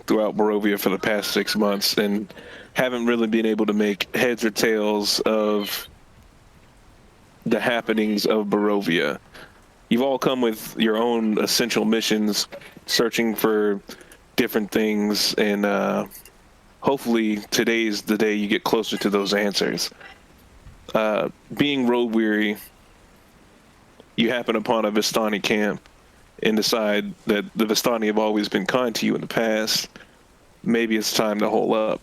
throughout Barovia for the past 6 months and haven't really been able to make heads or tails of the happenings of Barovia. You've all come with your own essential missions, searching for different things, and hopefully today's the day you get closer to those answers. Being road weary, you happen upon a Vistani camp and decide that the Vistani have always been kind to you in the past. Maybe it's time to hole up.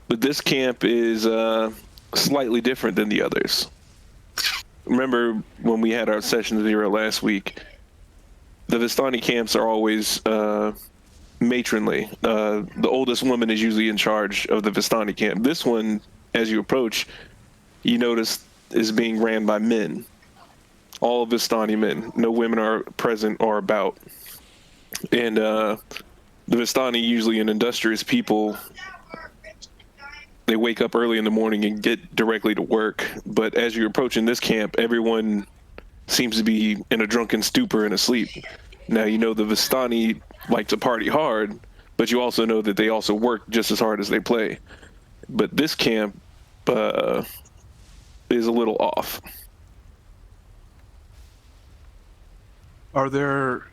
But this camp is slightly different than the others. Remember when we had our session 0 last week? The Vistani camps are always matronly. The oldest woman is usually in charge of the Vistani camp. This one, as you approach, you notice is being ran by men. All Vistani men. No women are present or about. And the Vistani, usually an industrious people, they wake up early in the morning and get directly to work. But as you're approaching this camp, everyone seems to be in a drunken stupor and asleep. Now, you know the Vistani like to party hard, but you also know that they also work just as hard as they play. But this camp is a little off. Are there,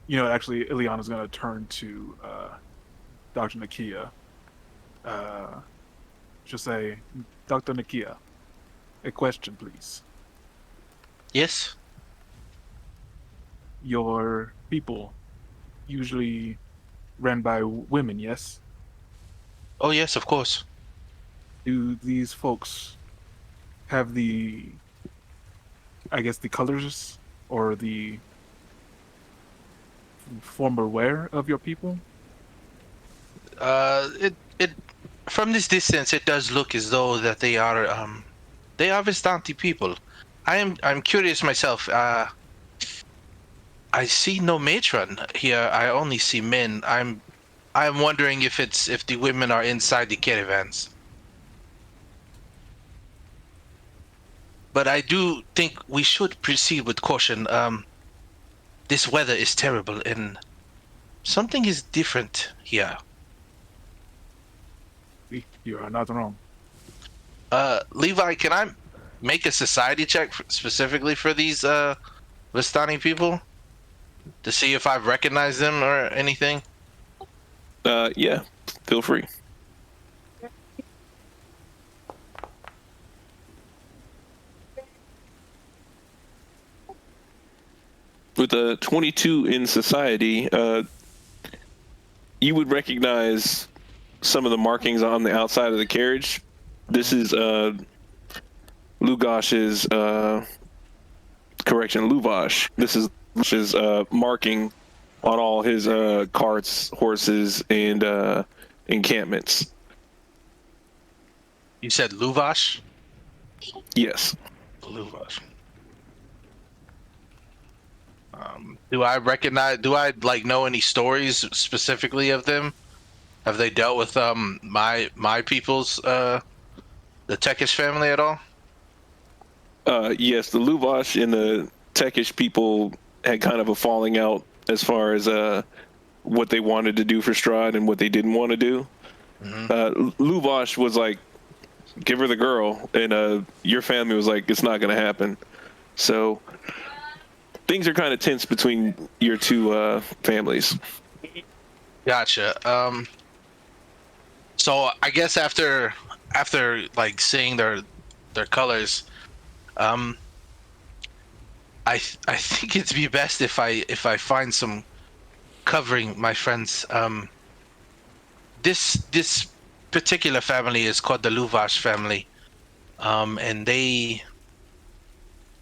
actually, Ileana's going to turn to Dr. Nakia. She'll say, Dr. Nakia, a question, please. Yes? Your people usually ran by women, yes? Oh, yes, of course. Do these folks have the colors or the former wear of your people? It from this distance, it does look as though that they are Vistani people. I'm curious myself. I see no matron here. I only see men. I'm wondering if the women are inside the caravans. But I do think we should proceed with caution. This weather is terrible, and something is different here. You are not wrong. Levi, can I make a society check specifically for these Vistani people to see if I've recognized them or anything? Yeah, feel free. With a 22 in society, you would recognize some of the markings on the outside of the carriage. This is Lugash's correction, Luvash. This is Lugash's marking on all his carts, horses, and encampments. You said Luvash? Yes. Luvash. Do I know any stories specifically of them? Have they dealt with my people's the Tekish family at all? Yes, the Luvash and the Tekish people had kind of a falling out as far as what they wanted to do for Strahd and what they didn't want to do. Mm-hmm. Luvash was like, give her the girl, and your family was like, it's not going to happen. So things are kind of tense between your two families. Gotcha. So I guess after like seeing their colors, I think it'd be best if I find some covering my friends. This particular family is called the Luvash family, and they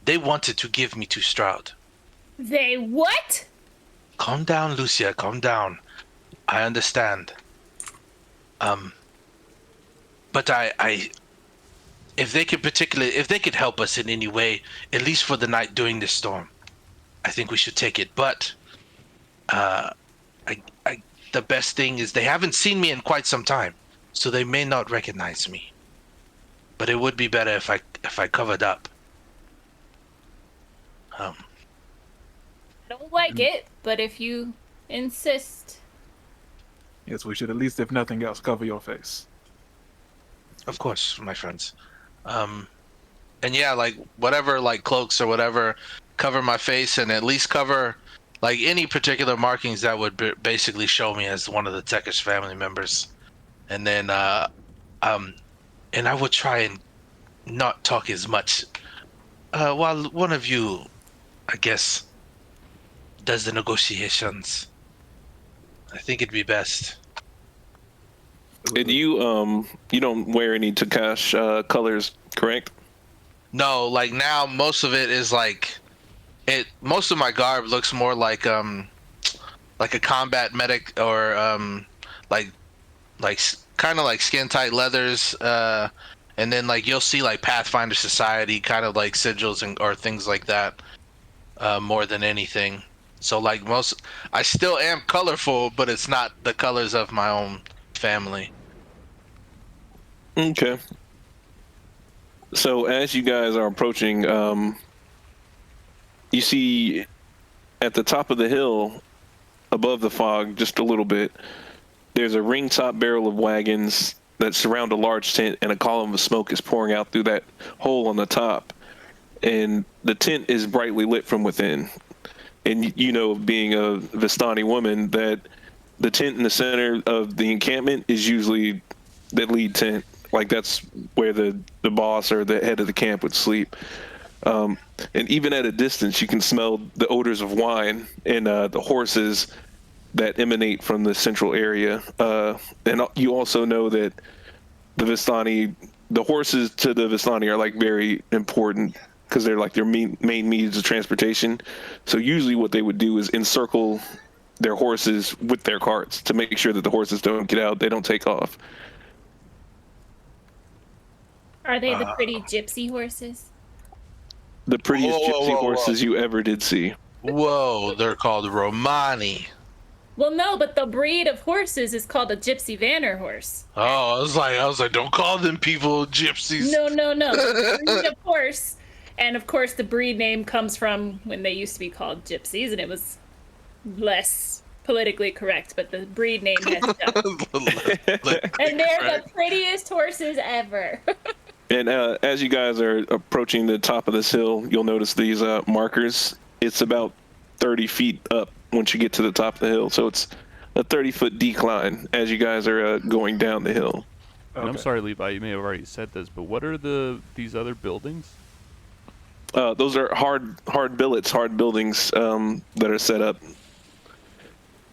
wanted to give me to Strahd. They what? Calm down, Lucia. Calm down. I understand. But if they could help us in any way, at least for the night during this storm, I think we should take it. But the best thing is they haven't seen me in quite some time, so they may not recognize me. But it would be better if I covered up. I don't like it, but if you insist. Yes, we should at least, if nothing else, cover your face. Of course, my friends. And yeah, like whatever, like cloaks or whatever, cover my face and at least cover like any particular markings that would basically show me as one of the Techish family members. And then, um, and I would try and not talk as much. While one of you, I guess, does the negotiations, I think it'd be best. And you don't wear any Takash colors, correct? No, like now most of it is like it. Most of my garb looks more like a combat medic or like kind of like skin tight leathers. And then like you'll see like Pathfinder Society kind of like sigils and or things like that. More than anything. So like I still am colorful, but it's not the colors of my own family. Okay. So as you guys are approaching, you see at the top of the hill, above the fog, just a little bit, there's a ring top barrel of wagons that surround a large tent, and a column of smoke is pouring out through that hole on the top. And the tent is brightly lit from within. And you know, being a Vistani woman, that the tent in the center of the encampment is usually the lead tent. Like that's where the boss or the head of the camp would sleep. And even at a distance, you can smell the odors of wine and the horses that emanate from the central area. And you also know that the horses to the Vistani are like very important because they're like their main means of transportation. So usually what they would do is encircle their horses with their carts to make sure that the horses don't get out, they don't take off. Are they the pretty gypsy horses? The prettiest Whoa, gypsy whoa, horses you ever did see. Whoa, they're called Romani. Well, no, but the breed of horses is called a gypsy vanner horse. Oh, I was like, don't call them people gypsies. No. The breed of horse. And of course, the breed name comes from when they used to be called gypsies, and it was less politically correct, but the breed name has stuck. And they're the prettiest horses ever. And as you guys are approaching the top of this hill, you'll notice these markers. It's about 30 feet up once you get to the top of the hill. So it's a 30-foot decline as you guys are going down the hill. And I'm sorry, Levi, you may have already said this, but what are these other buildings? Those are hard billets, hard buildings that are set up.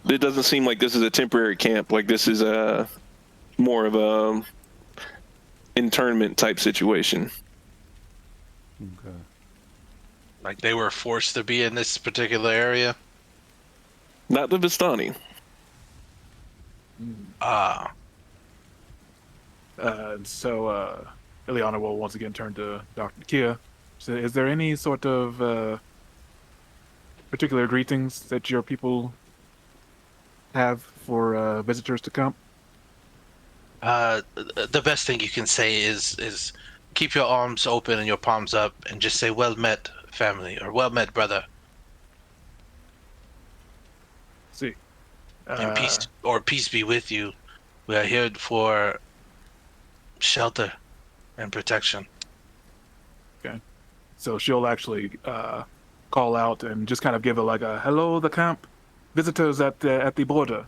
It doesn't seem like this is a temporary camp. Like this is more of a internment type situation. Okay. Like they were forced to be in this particular area. Not the Vistani. Ah. So Ileana will once again turn to Dr. Nakia. So is there any sort of particular greetings that your people have for visitors to come? The best thing you can say is keep your arms open and your palms up and just say, well met, family, or well met, brother. See. And peace be with you. We are here for shelter and protection. Okay. So she'll actually call out and just kind of give a hello, the camp, visitors at the border.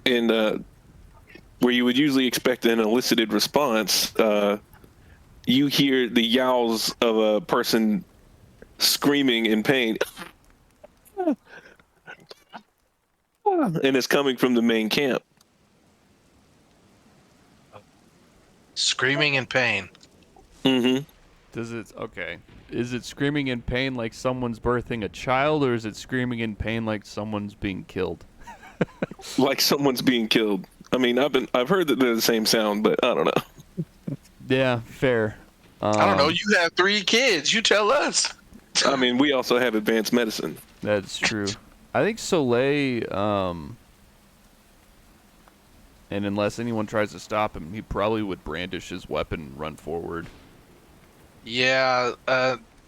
And where you would usually expect an elicited response, you hear the yowls of a person screaming in pain. And it's coming from the main camp. Screaming in pain. Mm-hmm. Is it screaming in pain like someone's birthing a child, or is it screaming in pain like someone's being killed? Like someone's being killed. I mean, I've heard that they're the same sound, but I don't know. Yeah, fair. I don't know. You have 3 kids. You tell us. I mean, we also have advanced medicine. That's true. I think Soleil, and unless anyone tries to stop him, he probably would brandish his weapon and run forward. Yeah,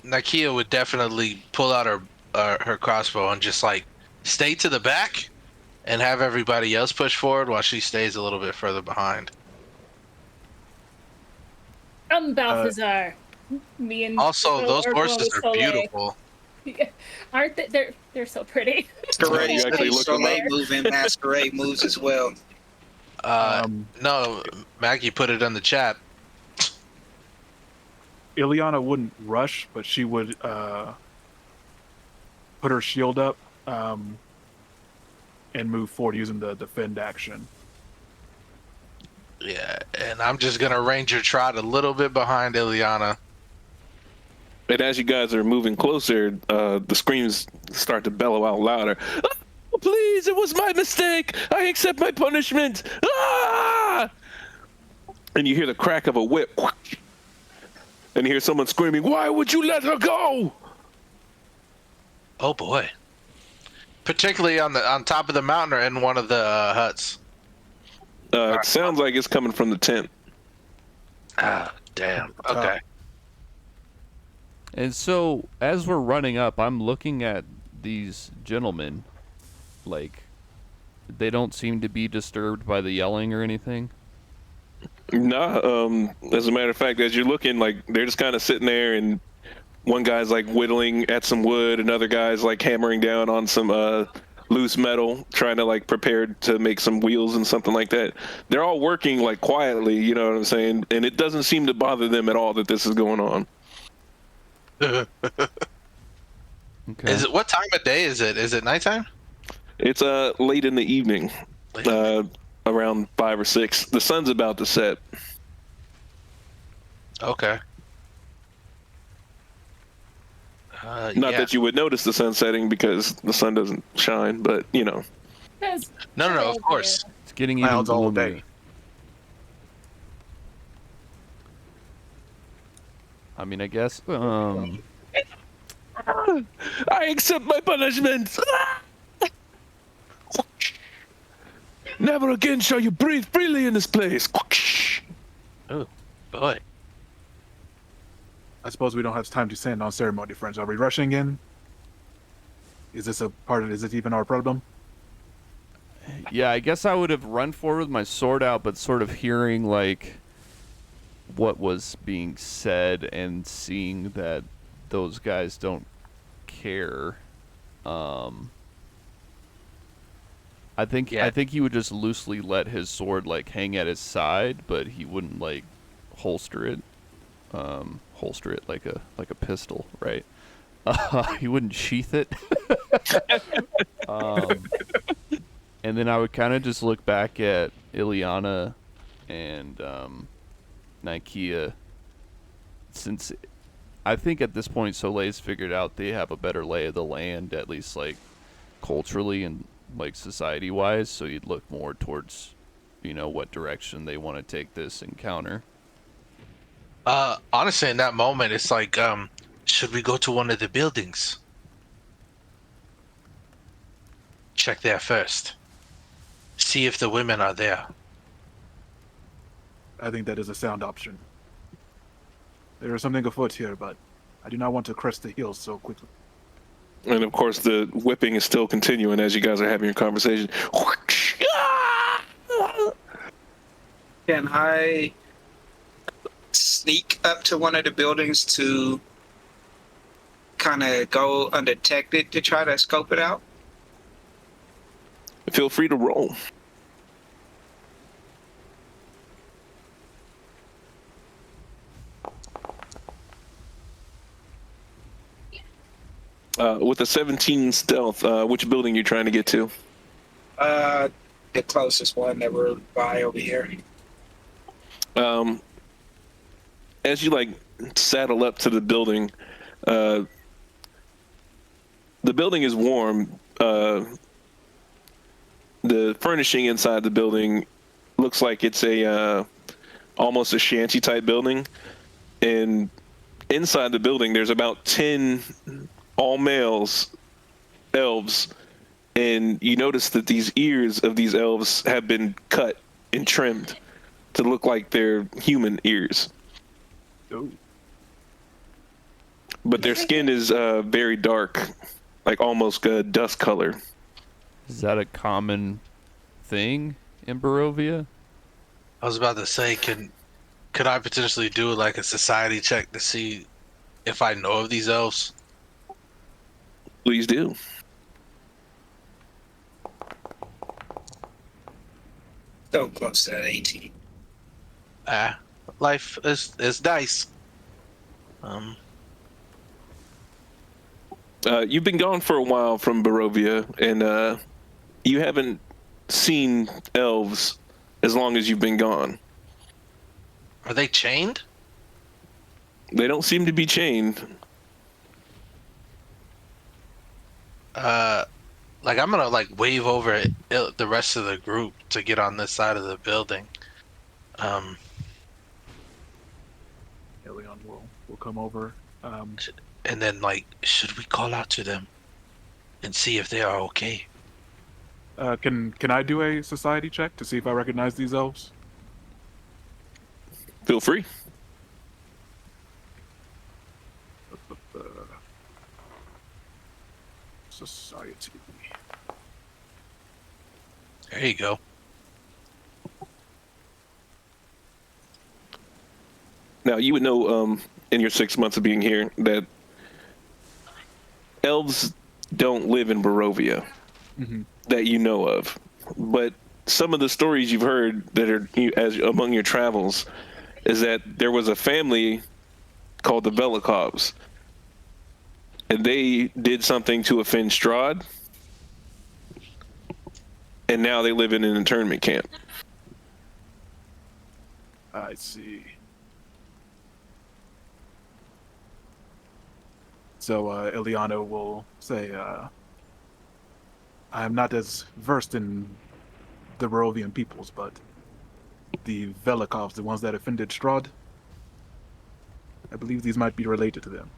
Nakia would definitely pull out her crossbow and just like stay to the back and have everybody else push forward while she stays a little bit further behind. Balthazar. Me and Also, those or horses with are Soleil. beautiful. Aren't they? They're so pretty. Masquerade. You actually looked them up? Soleil move and Masquerade moves as well. No, Maggie put it in the chat. Ileana wouldn't rush, but she would put her shield up and move forward using the defend action. Yeah, and I'm just gonna Ranger trot a little bit behind Ileana. And as you guys are moving closer, the screams start to bellow out louder. Oh, please, it was my mistake. I accept my punishment. Ah! And you hear the crack of a whip. And you hear someone screaming, "Why would you let her go?" Oh boy! Particularly on top of the mountain or in one of the huts. It sounds like it's coming from the tent. Ah, damn. Okay. And so, as we're running up, I'm looking at these gentlemen. Like, they don't seem to be disturbed by the yelling or anything. Nah, as a matter of fact, as you're looking, like, they're just kind of sitting there, and one guy's, like, whittling at some wood, another guy's, like, hammering down on some loose metal, trying to, like, prepare to make some wheels and something like that. They're all working, like, quietly, you know what I'm saying? And it doesn't seem to bother them at all that this is going on. Okay. Is it, what time of day is it? Is it nighttime? It's late in the evening, around 5 or 6. The sun's about to set. Okay. Not yeah. that you would notice the sun setting because the sun doesn't shine, but you know. No, of course. It's getting even Clouds all gloomier. day. I mean, I guess. I accept my punishment. Never again shall you breathe freely in this place. Oh, boy. I suppose we don't have time to stand on ceremony, friends. Are we rushing in? Is this a part of? Is it even our problem? Yeah, I guess I would have run forward with my sword out, but sort of hearing like what was being said and seeing that those guys don't care. I think he would just loosely let his sword like hang at his side, but he wouldn't like holster it like a pistol, right? He wouldn't sheath it. And then I would kind of just look back at Ileana and Nikia, since I think at this point Soleil's figured out they have a better lay of the land, at least like culturally and like society wise, so you'd look more towards, you know, what direction they want to take this encounter. Honestly, in that moment, it's like, should we go to one of the buildings? Check there first. See if the women are there. I think that is a sound option. There is something afoot here, but I do not want to crest the hills so quickly. And of course, the whipping is still continuing as you guys are having your conversation. Can I sneak up to one of the buildings to kind of go undetected to try to scope it out? Feel free to roll. With a 17 stealth, which building you trying to get to? The closest one that we're by over here. As you like saddle up to the building is warm. The furnishing inside the building looks like it's a almost a shanty type building, and inside the building there's about 10 all males elves, and you notice that these ears of these elves have been cut and trimmed to look like they're human ears. Oh. But their skin is very dark, like almost dust color. Is that a common thing in Barovia? I was about to say, could I potentially do like a society check to see if I know of these elves? Please do. So close to that 18. Life is dice. Um, You've been gone for a while from Barovia, and you haven't seen elves as long as you've been gone. are they chained? They don't seem to be chained. Like I'm gonna like wave over the rest of the group to get on this side of the building. Elion will come over. And then like, should we call out to them and see if they are okay? Can I do a society check to see if I recognize these elves? Feel free. Society. There you go. Now, you would know in your 6 months of being here that elves don't live in Barovia that you know of. But some of the stories you've heard that are as among your travels is that there was a family called the Velikovs, and they did something to offend Strahd, and now they live in an internment camp. I see. So Eliana will say, I am not as versed in the Barovian peoples, but the Velikovs, the ones that offended Strahd, I believe these might be related to them.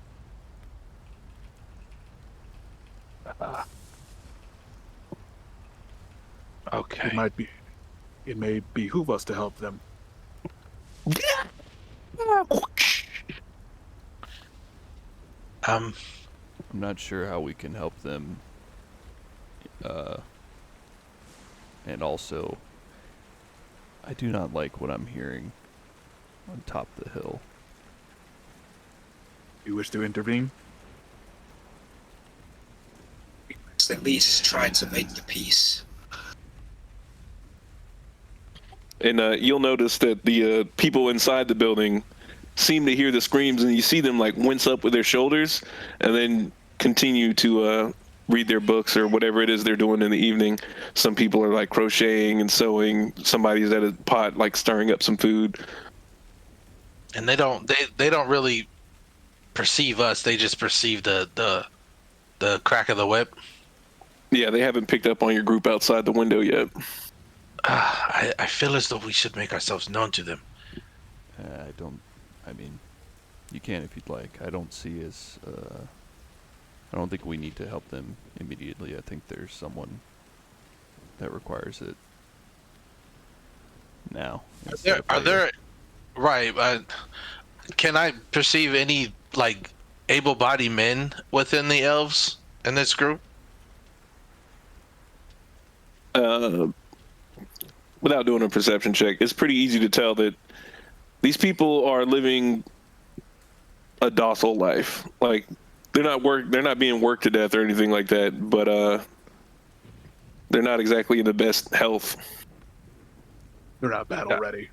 Okay. It may behoove us to help them. I'm not sure how we can help them. And also, I do not like what I'm hearing on top of the hill. You wish to intervene? Let's at least try to make the peace. And you'll notice that the people inside the building seem to hear the screams, and you see them like wince up with their shoulders and then continue to read their books or whatever it is they're doing in the evening. Some people are like crocheting and sewing. Somebody's at a pot like stirring up some food. And they don't really perceive us. They just perceive the crack of the whip. Yeah, they haven't picked up on your group outside the window yet. I feel as though we should make ourselves known to them. I mean, you can if you'd like. I don't see as, I don't think we need to help them immediately. I think there's someone that requires it now. Are there right? Can I perceive any like able-bodied men within the elves in this group? Without doing a perception check, it's pretty easy to tell that these people are living a docile life. Like they're not being worked to death or anything like that, but they're not exactly in the best health. They're not battle ready.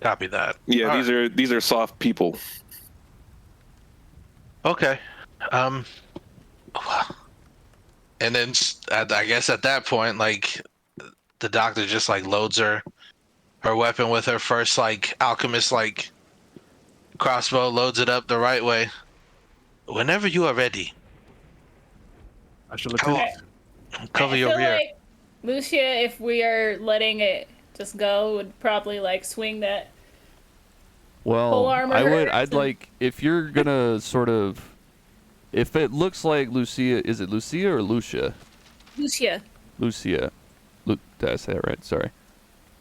Copy that. Yeah, All these are soft people. Okay. And then I guess at that point, like the doctor just like loads her weapon with her first like alchemist like crossbow, loads it up the right way. Whenever you are ready, I shall attempt. cover I your feel rear. like Lucia, if we are letting it just go, would probably like swing that. Well, Full armor I'd and- like, if you're gonna sort of, if it looks like Lucia, is it Lucia or Lucia? Lucia. Lucia. Did I say that right? Sorry.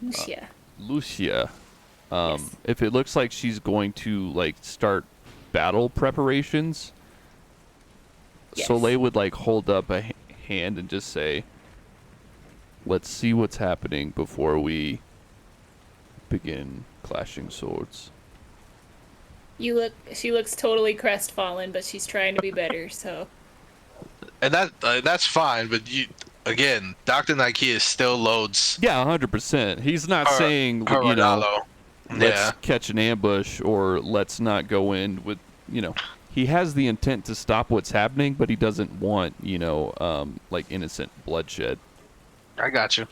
Lucia. Lucia. Yes. If it looks like she's going to like start battle preparations, Yes. Soleil would like hold up a hand and just say, let's see what's happening before we begin clashing swords. She looks totally crestfallen, but she's trying to be better, so. And that's fine, but again, Dr. Nike still loads Yeah, 100%. He's not saying, her you know, regalo. let's Yeah. catch an ambush or let's not go in with, you know, he has the intent to stop what's happening, but he doesn't want, you know, like innocent bloodshed. I got you.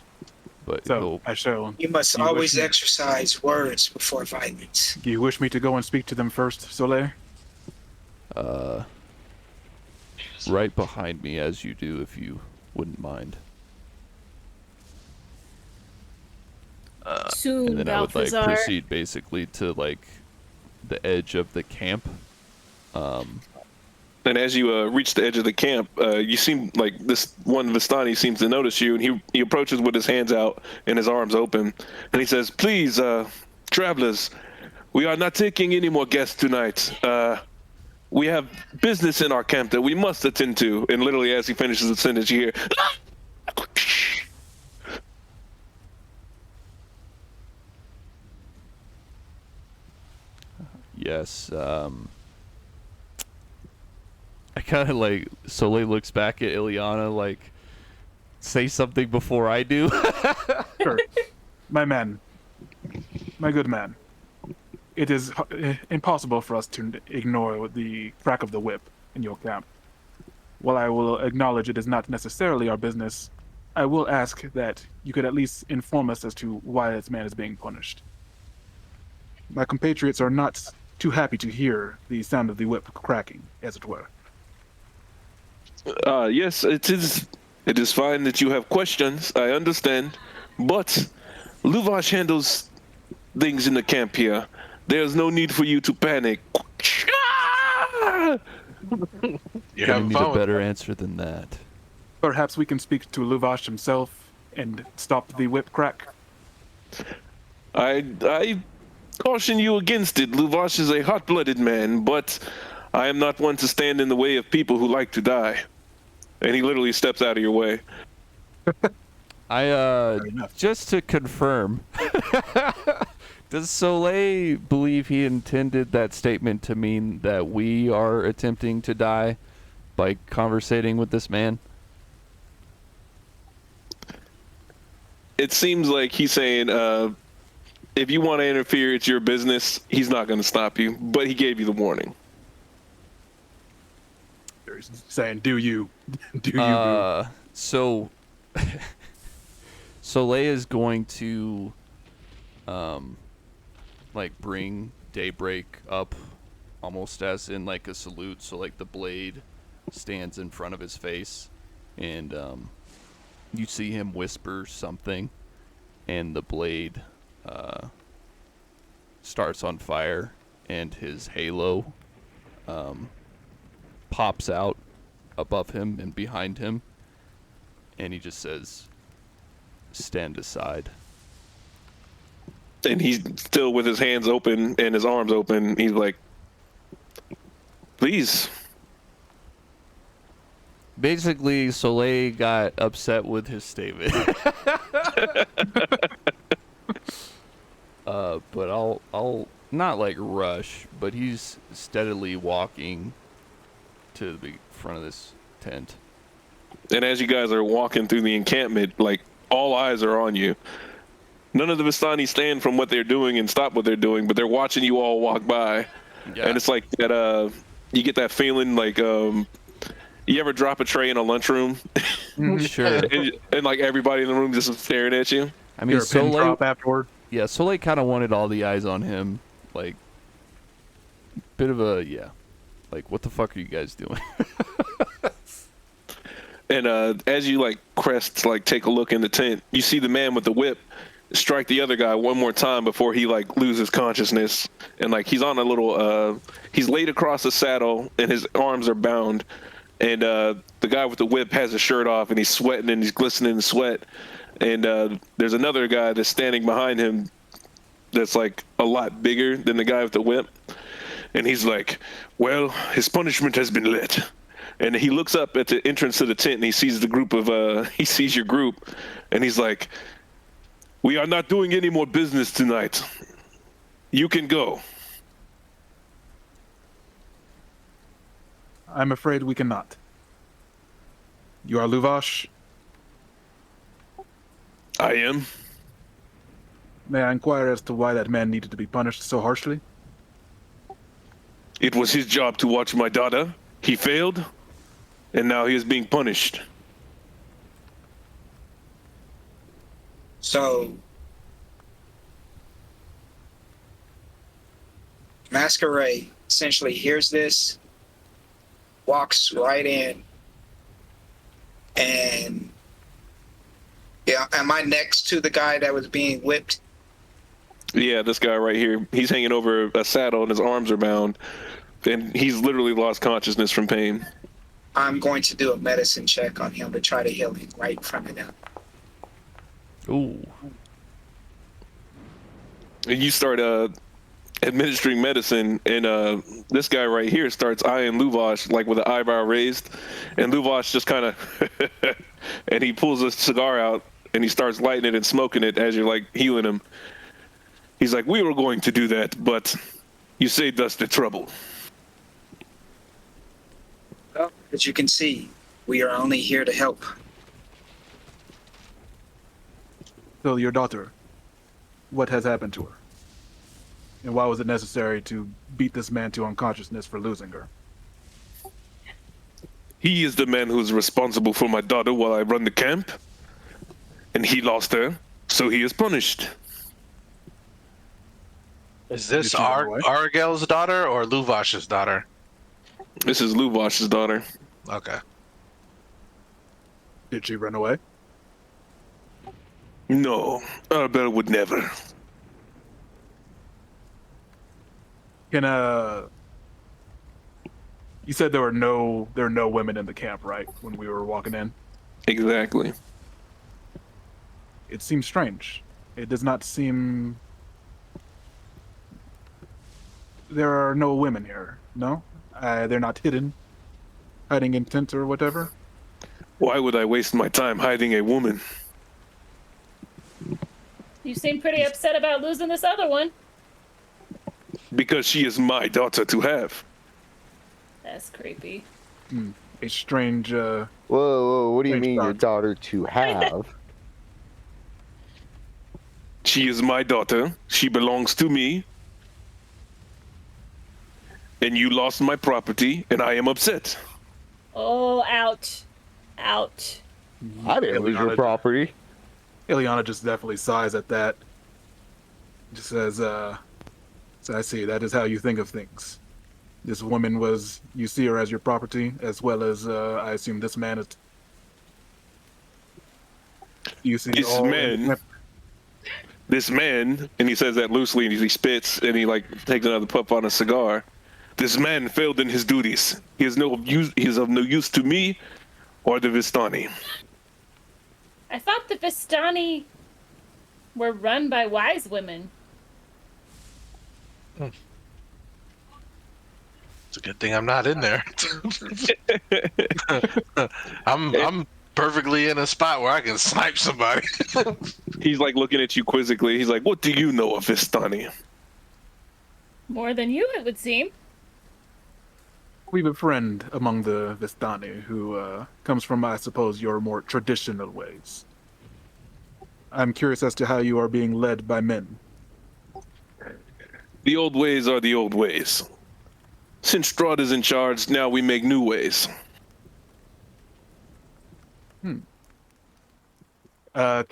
But So I shall. You must You wish always me- exercise words before violence. Do you wish me to go and speak to them first, Soleil? right behind me as you do, if you wouldn't mind. Soon, And then I would like Balthazar. proceed basically to like the edge of the camp. And as you reach the edge of the camp, you seem like this one Vistani seems to notice you, and he approaches with his hands out and his arms open, and he says, "Please, travelers, we are not taking any more guests tonight. We have business in our camp that we must attend to." And literally, as he finishes the sentence, you hear, Yes. I kind of like Soleil looks back at Ileana like, say something before I do. Sure. My man. My good man. It is impossible for us to ignore the crack of the whip in your camp. While I will acknowledge it is not necessarily our business, I will ask that you could at least inform us as to why this man is being punished. My compatriots are not too happy to hear the sound of the whip cracking, as it were. "Yes, it is. It is fine that you have questions. I understand, but Luvash handles things in the camp here. There's no need for you to panic." You're I having need a fun with better answer than that. Perhaps we can speak to Luvash himself and stop the whip crack. I caution you against it. Luvash is a hot-blooded man, but I am not one to stand in the way of people who like to die. And he literally steps out of your way. enough. Just to confirm, does Soleil believe he intended that statement to mean that we are attempting to die by conversating with this man? It seems like he's saying, if you want to interfere, it's your business. He's not going to stop you, but he gave you the warning. He's saying, do you. Do you, boo. So Soleil is going to like bring Daybreak up almost as in like a salute, so like the blade stands in front of his face, and you see him whisper something, and the blade starts on fire, and his halo pops out above him and behind him, and he just says, "Stand aside." And he's still with his hands open and his arms open. He's like, "Please." Basically, Soleil got upset with his statement. But I'll not like rush, but he's steadily walking to the front of this tent. And as you guys are walking through the encampment, like, all eyes are on you. None of the Vistani stand from what they're doing and stop what they're doing, but they're watching you all walk by. Yeah. And it's like that, you get that feeling like, you ever drop a tray in a lunchroom Sure. and like everybody in the room just staring at you? I mean, You're a pin Soleil. drop afterward. Yeah, Soleil kind of wanted all the eyes on him. Like, bit of a like, what the fuck are you guys doing? And as you like crest, like take a look in the tent, you see the man with the whip strike the other guy one more time before he like loses consciousness. And like he's on a little, he's laid across the saddle and his arms are bound. And the guy with the whip has his shirt off and he's sweating and he's glistening in sweat. And there's another guy that's standing behind him that's like a lot bigger than the guy with the whip. And he's like, "Well, his punishment has been lit. And he looks up at the entrance to the tent and he sees the group of he sees your group, and he's like, "We are not doing any more business tonight. You can go." I'm afraid we cannot. You are Luvash? I am. May I inquire as to why that man needed to be punished so harshly? It was his job to watch my daughter. He failed, and now he is being punished. So, Masquerade essentially hears this, walks right in, and yeah, am I next to the guy that was being whipped? Yeah, this guy right here, he's hanging over a saddle and his arms are bound, and he's literally lost consciousness from pain. I'm going to do a medicine check on him to try to heal him right in front of him. Ooh. And you start administering medicine, and this guy right here starts eyeing Luvash like with an eyebrow raised, and Luvash just kind of and he pulls a cigar out and he starts lighting it and smoking it as you're like healing him. He's like, "We were going to do that, but you saved us the trouble." Well, as you can see, we are only here to help. So, your daughter, what has happened to her? And why was it necessary to beat this man to unconsciousness for losing her? He is the man who's responsible for my daughter while I run the camp, and he lost her, so he is punished. Is this Did she run away? Argel's daughter or Luvash's daughter? This is Luvash's daughter. Okay. Did she run away? No, Arabella would never. Can you said there were no women in the camp, right? When we were walking in, Exactly. it seems strange. It does not seem. There are no women here. No, they're not hiding in tent or whatever. Why would I waste my time hiding a woman? You seem pretty upset about losing this other one. Because she is my daughter to have. That's creepy. A strange. Whoa, what do you Strange mean your thought. daughter to have? She is my daughter. She belongs to me. And you lost my property, and I am upset. Oh, ouch. Ouch. I didn't lose your property. Ileana just definitely sighs at that. Just says, "So I see. That is how you think of things. This woman was. You see her as your property, as well as I assume this man is. You see This all man- This man, and he says that loosely, and he spits, and he like takes another puff on a cigar. This man failed in his duties. He is no use. He is of no use to me, or the Vistani. I thought the Vistani were run by wise women. It's a good thing I'm not in there. I'm perfectly in a spot where I can snipe somebody. He's like looking at you quizzically. He's like, "What do you know of Vistani?" More than you, it would seem. We have a friend among the Vistani who comes from, I suppose, your more traditional ways. I'm curious as to how you are being led by men. The old ways are the old ways. Since Strahd is in charge, now we make new ways. Can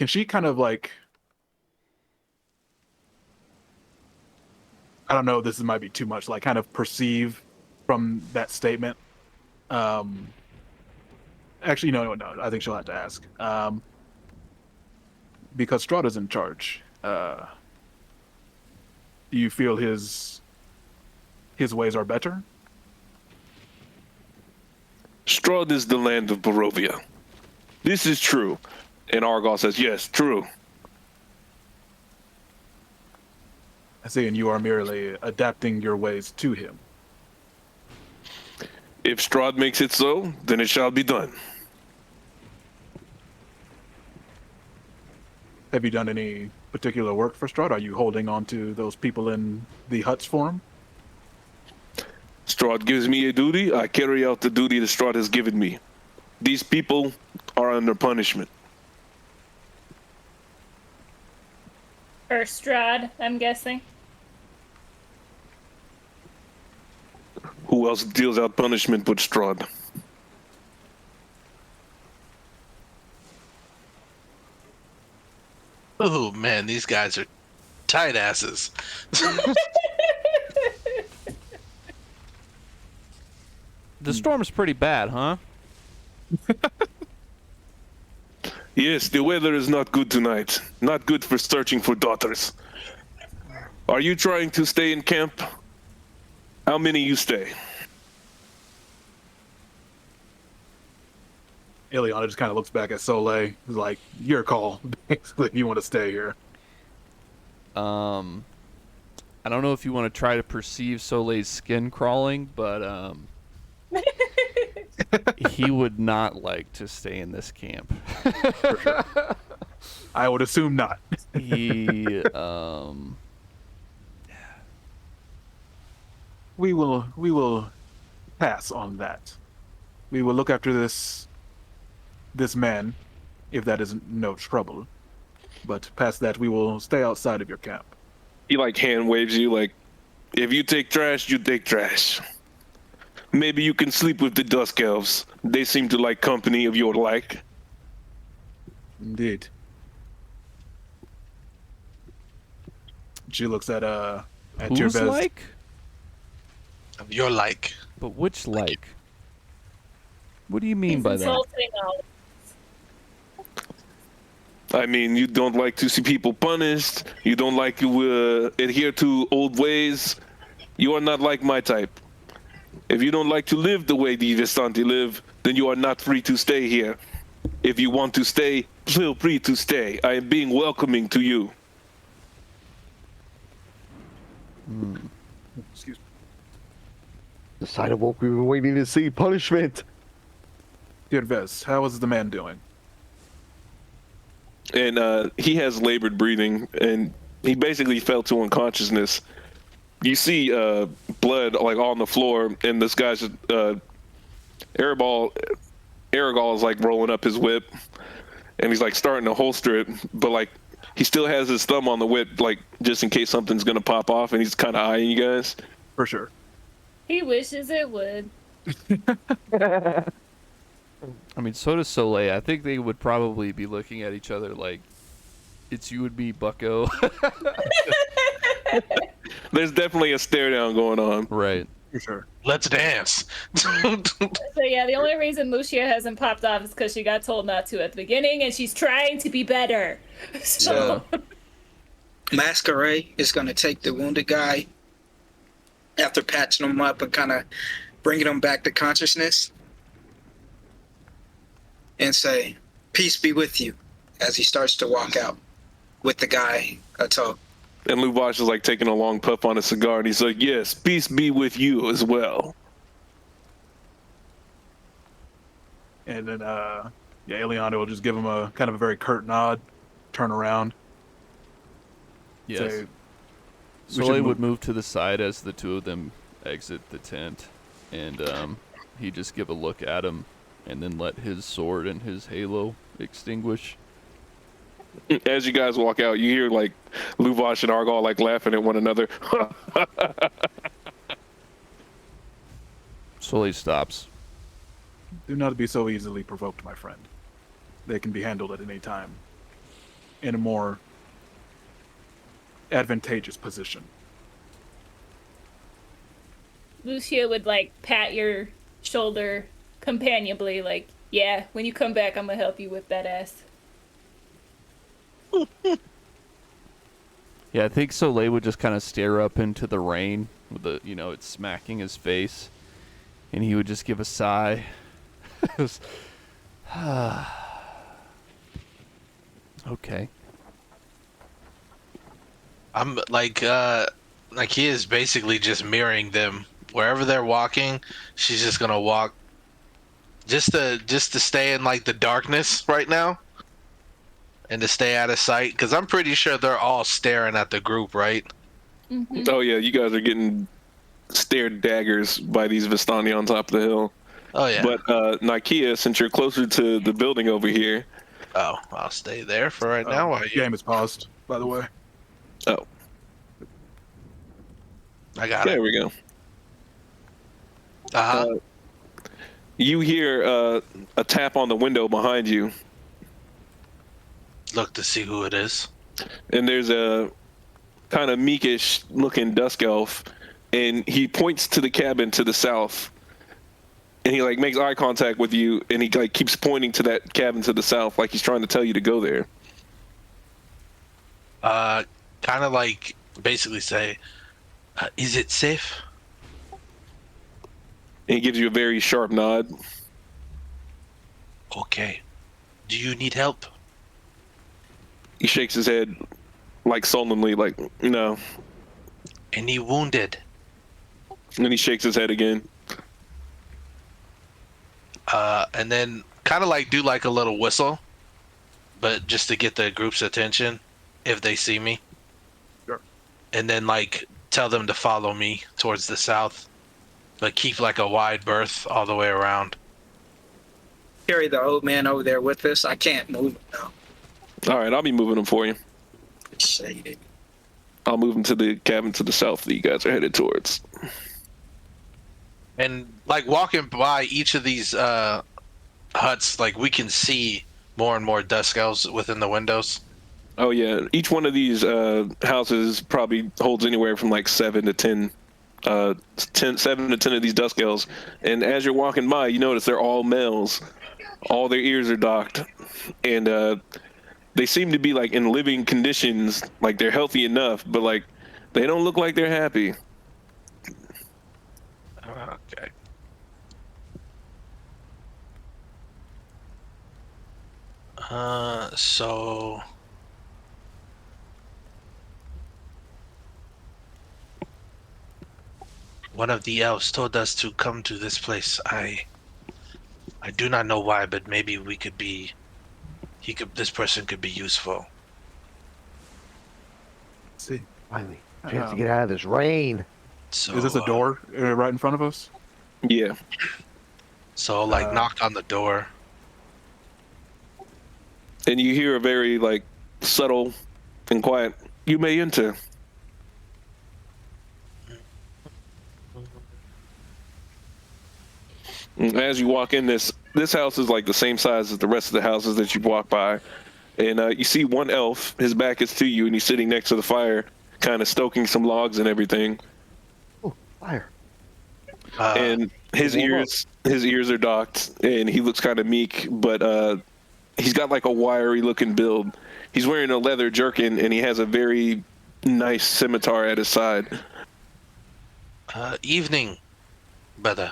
she kind of like, I don't know, this might be too much, like kind of perceive from that statement? Actually, no, I think she'll have to ask. Because Strahd is in charge, do you feel his ways are better? Strahd is the land of Barovia. This is true. And Argal says, "Yes, true." I see, and you are merely adapting your ways to him. If Strahd makes it so, then it shall be done. Have you done any particular work for Strahd? Are you holding on to those people in the huts for him? Strahd gives me a duty, I carry out the duty that Strahd has given me. These people are under punishment. Or Strahd, I'm guessing. Who else deals out punishment but Strahd? Oh man, these guys are tight asses. The storm's pretty bad, huh? Yes, the weather is not good tonight. Not good for searching for daughters. Are you trying to stay in camp? How many you stay? Ileana just kind of looks back at Soleil. He's like, your call, basically, if you want to stay here. I don't know if you want to try to perceive Soleil's skin crawling, but he would not like to stay in this camp. For sure. I would assume not. He We will pass on that. We will look after this man, if that isn't no trouble. But past that, we will stay outside of your camp. He like hand waves you like, if you take trash, you take trash. Maybe you can sleep with the Dusk Elves. They seem to like company of your like. Indeed. She looks at who's Gervais. like? Of your like. But which like? What do you mean He's by that? insulting all. I mean, you don't like to see people punished. You don't like to adhere to old ways. You are not like my type. If you don't like to live the way the Vistanti live, then you are not free to stay here. If you want to stay, feel free to stay. I am being welcoming to you. Excuse me. Decided what we've been waiting to see. Punishment. Gervais, how is the man doing? And he has labored breathing, and he basically fell to unconsciousness. You see blood like on the floor, and this guy's Aragol is like rolling up his whip, and he's like starting to holster it, but like he still has his thumb on the whip, like just in case something's gonna pop off, and he's kind of eyeing you guys. For sure. He wishes it would. I mean, so does Soleil. I think they would probably be looking at each other like, it's you and me, bucko. There's definitely a stare down going on. Right. For sure. Let's dance. So yeah, the only reason Lucia hasn't popped off is because she got told not to at the beginning, and she's trying to be better. So Masquerade is going to take the wounded guy after patching him up and kind of bringing him back to consciousness and say, "Peace be with you," as he starts to walk out with the guy a tow. And Luvash is like taking a long puff on a cigar, and he's like, "Yes, peace be with you as well." And then, Ileana will just give him a kind of a very curt nod, turn around. Yes. Say, "We should Soleil move." would move to the side as the two of them exit the tent, and he'd just give a look at him, and then let his sword and his halo extinguish. As you guys walk out, you hear like Luvash and Argal like laughing at one another. Soleil stops. Do not be so easily provoked, my friend. They can be handled at any time in a more advantageous position. Lucia would like pat your shoulder companionably, like, yeah, when you come back, I'm gonna help you whip that ass. Yeah, I think Soleil would just kind of stare up into the rain with the, it's smacking his face, and he would just give a sigh. Okay. I'm like he is basically just mirroring them wherever they're walking, she's just gonna walk just to stay in like the darkness right now and to stay out of sight. Because I'm pretty sure they're all staring at the group, right? Mhm. Oh yeah, you guys are getting stared daggers by these Vistani on top of the hill. Oh yeah. But Nikia, since you're closer to the building over here, Oh, I'll stay there for right now. While you, Game is paused, by the way. oh, I got there it. we go. Uh-huh. You hear a tap on the window behind you, Look to see who it is. and there's a kind of meekish looking dusk elf, and he points to the cabin to the south, and he like makes eye contact with you, and he like keeps pointing to that cabin to the south, like he's trying to tell you to go there. Kind of like basically say, is it safe? And he gives you a very sharp nod. Okay. Do you need help? He shakes his head, like sullenly, like no. Any wounded? And then he shakes his head again. And then kind of like do like a little whistle, but just to get the group's attention if they see me. Sure. And then like tell them to follow me towards the south, but keep like a wide berth all the way around. Carry the old man over there with us. I can't move him now. All right, I'll be moving him for you. Shaded. I'll move him to the cabin to the south that you guys are headed towards. And like walking by each of these huts, like we can see more and more dusk elves within the windows. Oh yeah, each one of these houses probably holds anywhere from like 7 to 10 of these dusk elves. And as you're walking by, you notice they're all males. All their ears are docked, and they seem to be like in living conditions. Like they're healthy enough, but like they don't look like they're happy. Okay. So one of the elves told us to come to this place. I do not know why, but maybe we could be this person could be useful. Let's see. Finally, chance to get out of this rain. So Is this a door right in front of us? Yeah. So like knocked on the door. And you hear a very like subtle and quiet, "You may enter." And as you walk in, this house is like the same size as the rest of the houses that you walk by, and you see one elf. His back is to you, and he's sitting next to the fire, kind of stoking some logs and everything. Oh, fire. And his ears are docked, and he looks kind of meek, but he's got like a wiry looking build. He's wearing a leather jerkin, and he has a very nice scimitar at his side. Evening, brother.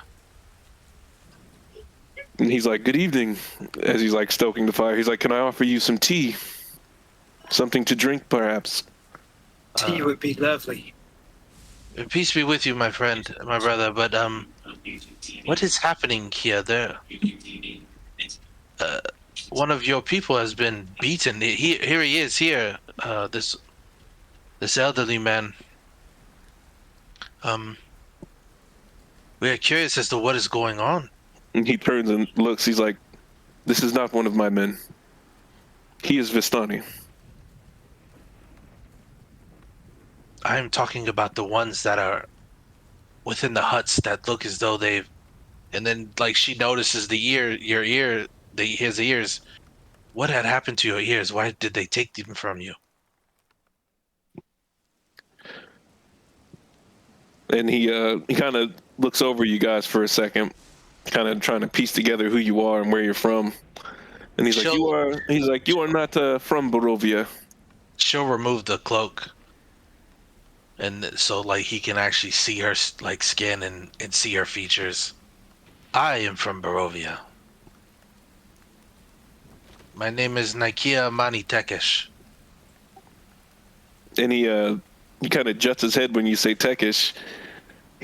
And he's like, "Good evening," as he's like stoking the fire. He's like, "Can I offer you some tea? Something to drink, perhaps?" Tea would be lovely. Peace be with you, my friend, my brother. But what is happening here? There, one of your people has been beaten. Here he is. Here, this elderly man. We are curious as to what is going on. And he turns and looks. He's like, "This is not one of my men. He is Vistani." I am talking about the ones that are within the huts that look as though they've. And then, like, she notices his ears. What had happened to your ears? Why did they take them from you? And he kind of looks over you guys for a second, kind of trying to piece together who you are and where you're from. And he's like, "You are not from Barovia." She'll remove the cloak, and so like he can actually see her like skin and see her features. I am from Barovia. My name is Nikia Mani Tekesh. And he kind of juts his head when you say Tekish.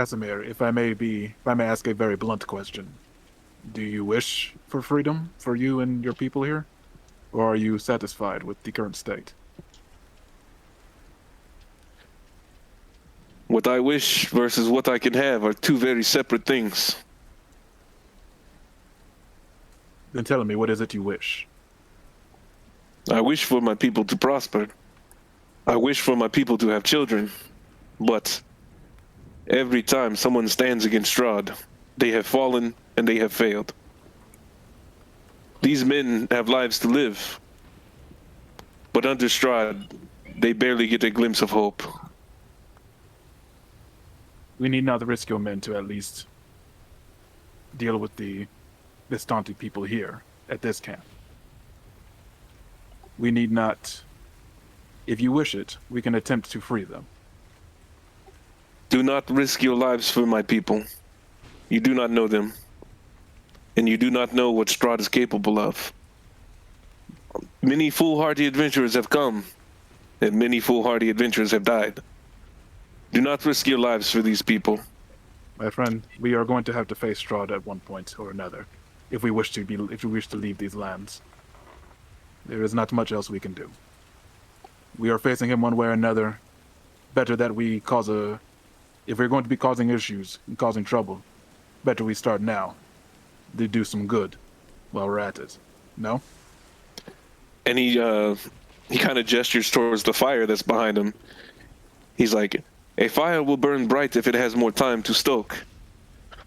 Casimir, if I may ask a very blunt question, do you wish for freedom for you and your people here, or are you satisfied with the current state? What I wish versus what I can have are two very separate things. Then tell me, what is it you wish? I wish for my people to prosper. I wish for my people to have children. But every time someone stands against Strahd, they have fallen and they have failed. These men have lives to live. But under Strahd, they barely get a glimpse of hope. We need not risk your men to at least deal with the Vistani people here at this camp. We need not. If you wish it, we can attempt to free them. Do not risk your lives for my people. You do not know them. And you do not know what Strahd is capable of. Many foolhardy adventurers have come, and many foolhardy adventurers have died. Do not risk your lives for these people. My friend, we are going to have to face Strahd at one point or another, if we wish to leave these lands. There is not much else we can do. We are facing him one way or another. Better that we if we're going to be causing issues and causing trouble, better we start now. To do some good while we're at it. No? And he kind of gestures towards the fire that's behind him. He's like, a fire will burn bright if it has more time to stoke.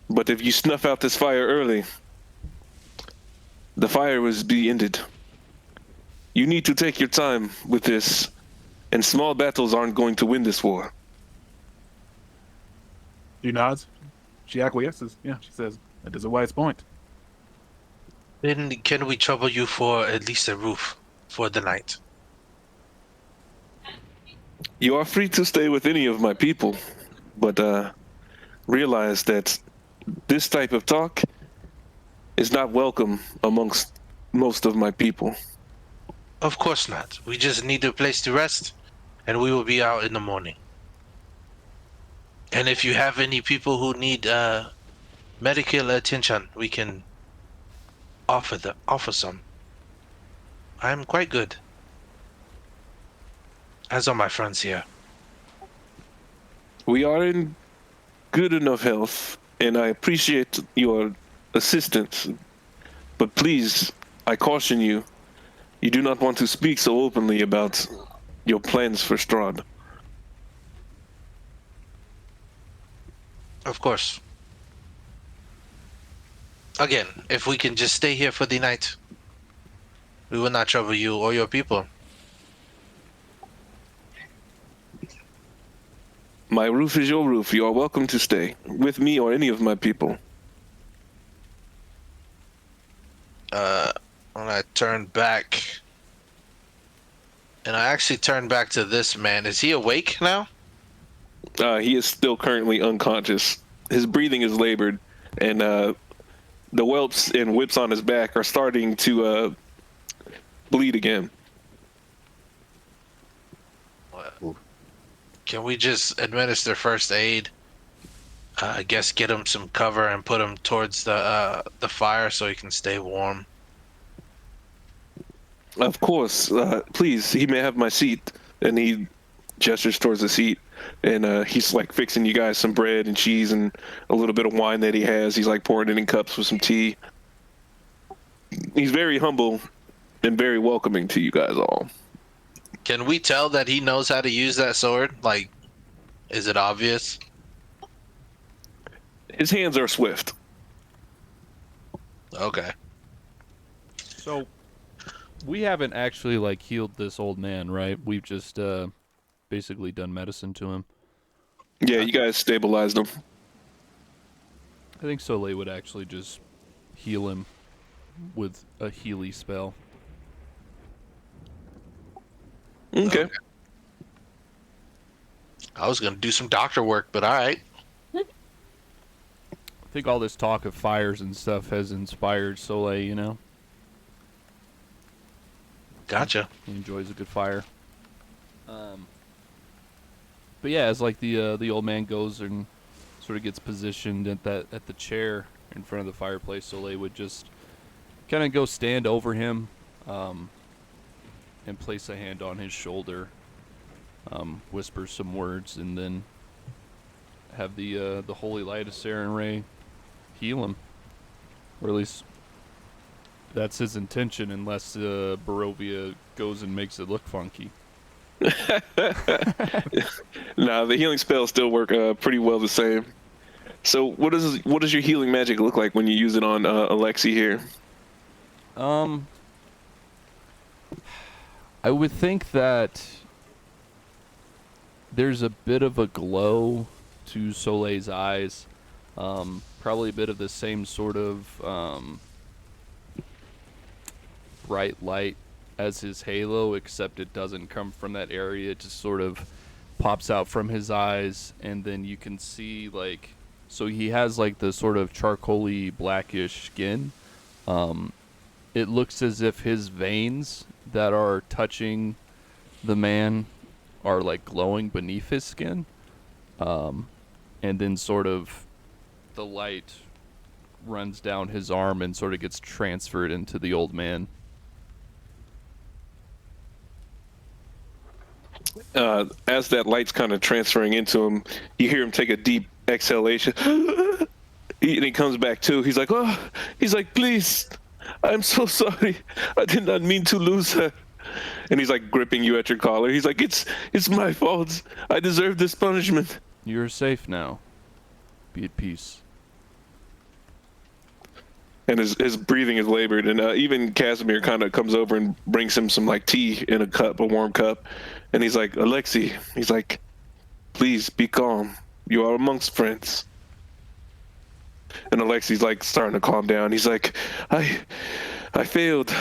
But if you snuff out this fire early, the fire will be ended. You need to take your time with this, and small battles aren't going to win this war. She nods. She acquiesces. Yeah, she says, that is a wise point. Then can we trouble you for at least a roof for the night? You are free to stay with any of my people, but realize that this type of talk is not welcome amongst most of my people. Of course not. We just need a place to rest, and we will be out in the morning. And if you have any people who need medical attention, we can offer some. I'm quite good, as are my friends here. We are in good enough health, and I appreciate your assistance. But please, I caution you, you do not want to speak so openly about your plans for Strahd. Of course. Again, if we can just stay here for the night, we will not trouble you or your people. My roof is your roof. You are welcome to stay with me or any of my people. When I turn back, and I actually turn back to this man. Is he awake now? He is still currently unconscious. His breathing is labored, and the whelps and whips on his back are starting to bleed again. Can we just administer first aid? I guess get him some cover and put him towards the fire so he can stay warm. Of course. Please, he may have my seat. And he gestures towards the seat. And he's like fixing you guys some bread and cheese and a little bit of wine that he has. He's like pouring it in cups with some tea. He's very humble and very welcoming to you guys all. Can we tell that he knows how to use that sword? Like, is it obvious? His hands are swift. Okay. So, we haven't actually like healed this old man, right? We've just basically done medicine to him. Yeah, you guys stabilized him. I think Soleil would actually just heal him with a Healy spell. Okay. I was gonna do some doctor work, but all right. I think all this talk of fires and stuff has inspired Soleil, you know? Gotcha. He enjoys a good fire. But yeah, as like the old man goes and sort of gets positioned at the chair in front of the fireplace, Soleil would just kind of go stand over him, and place a hand on his shoulder, whisper some words, and then have the holy light of Sarenrae heal him, or at least that's his intention, unless Barovia goes and makes it look funky. Nah, the healing spells still work pretty well the same. So what does your healing magic look like when you use it on Alexi here? I would think that there's a bit of a glow to Soleil's eyes. Probably a bit of the same sort of bright light as his halo, except it doesn't come from that area. It just sort of pops out from his eyes, and then you can see, like, so he has like the sort of charcoaly blackish skin. It looks as if his veins that are touching the man are like glowing beneath his skin, and then sort of the light runs down his arm and sort of gets transferred into the old man. As that light's kind of transferring into him, you hear him take a deep exhalation. And he comes back to. He's like, oh, he's like, please, I'm so sorry. I did not mean to lose her. And he's like gripping you at your collar. He's like, it's my fault. I deserve this punishment. You're safe now. Be at peace. And his breathing is labored. And even Casimir kind of comes over and brings him some like tea in a warm cup. And he's like, Alexi, he's like, please be calm. You are amongst friends. And Alexi's like starting to calm down. He's like, I failed.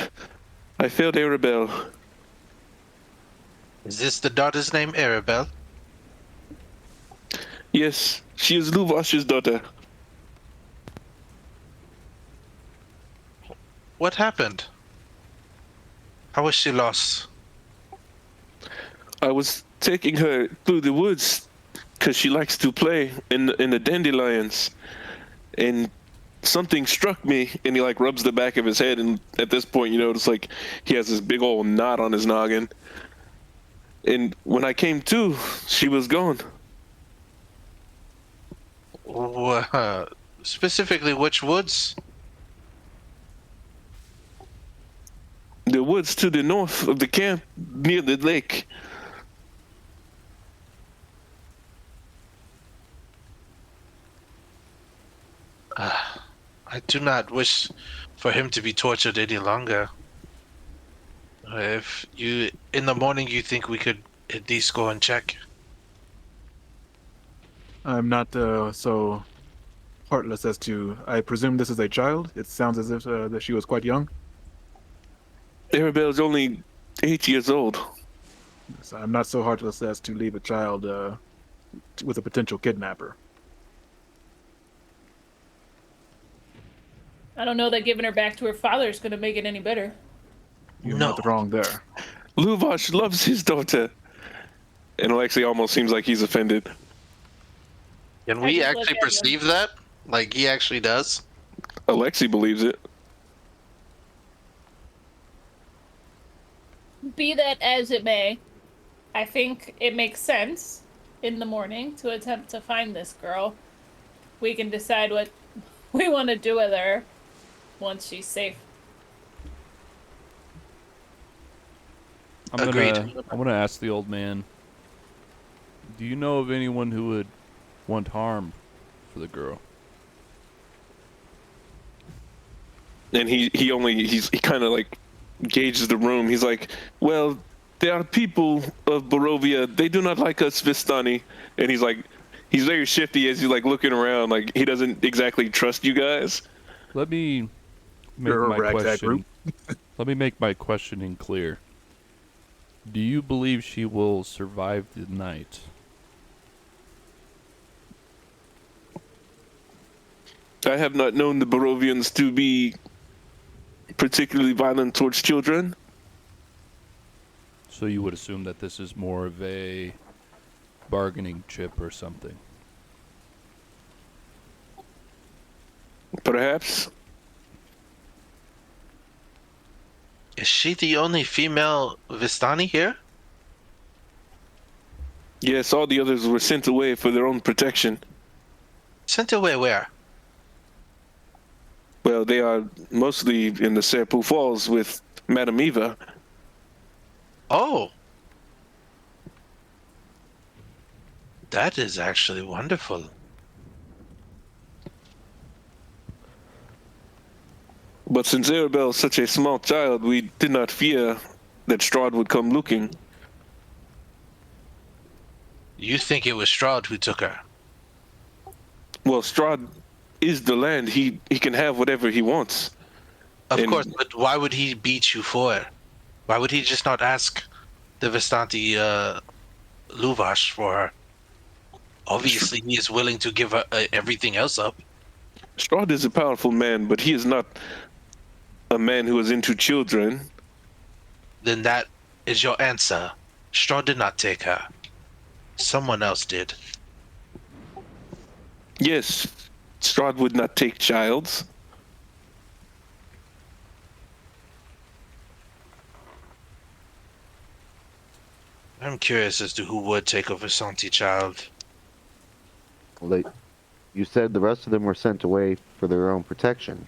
I failed Arabelle. Is this the daughter's name, Arabelle? Yes, she is Luvash's daughter. What happened? How was she lost? I was taking her through the woods because she likes to play in the dandelions, and something struck me. And he like rubs the back of his head, and at this point, you notice like he has this big old knot on his noggin. And when I came to, she was gone. Specifically, which woods? The woods to the north of the camp, near the lake. I do not wish for him to be tortured any longer. If you, in the morning, you think we could at least go and check? I'm not so heartless as to. I presume this is a child. It sounds as if that she was quite young. Arabelle's only 8 years old. So I'm not so heartless as to leave a child with a potential kidnapper. I don't know that giving her back to her father is going to make it any better. You're No. not wrong there. Luvash loves his daughter. And Alexei almost seems like he's offended. Can I we just look actually at him. perceive that? Like he actually does? Alexei believes it. Be that as it may, I think it makes sense in the morning to attempt to find this girl. We can decide what we want to do with her once she's safe. I'm Agreed. gonna ask the old man. Do you know of anyone who would want harm for the girl? And he kind of like gauges the room. He's like, well, there are people of Barovia. They do not like us Vistani. And he's very shifty as he's like looking around. Like he doesn't exactly trust you guys. Let me make You're a my ragtag question. group. Let me make my questioning clear. Do you believe she will survive the night? I have not known the Barovians to be particularly violent towards children. So you would assume that this is more of a bargaining chip or something. Perhaps. Is she the only female Vistani here? Yes, all the others were sent away for their own protection. Sent away where? Well, they are mostly in the Serpu Falls with Madame Eva. Oh. That is actually wonderful. But since Arabelle is such a small child, we did not fear that Strahd would come looking. You think it was Strahd who took her? Well, Strahd is the land. He can have whatever he wants. Of And- course, but why would he beat you for it? Why would he just not ask the Vistanti Luvash for her? Obviously, he is willing to give her everything else up. Strahd is a powerful man, but he is not a man who is into children. Then that is your answer. Strahd did not take her. Someone else did. Yes, Strahd would not take childs. I'm curious as to who would take a Visanti child. Well, you said the rest of them were sent away for their own protection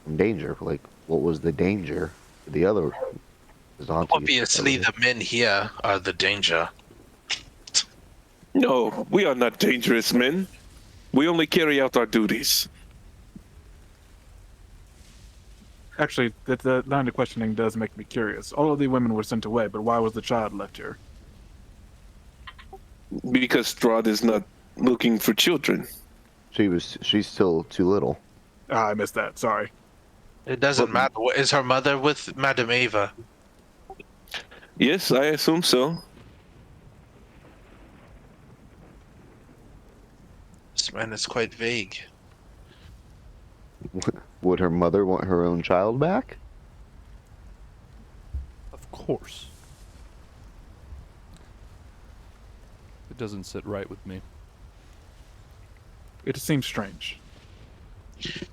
from danger. Like, what was the danger for the other Byzantium? Obviously, the men here are the danger. No, we are not dangerous men. We only carry out our duties. Actually, that line of questioning does make me curious. All of the women were sent away, but why was the child left here? Because Strahd is not looking for children. She's still too little. Ah, I missed that. Sorry. It doesn't matter. Is her mother with Madame Eva? Yes, I assume so. This man is quite vague. Would her mother want her own child back? Of course. It doesn't sit right with me. It just seems strange.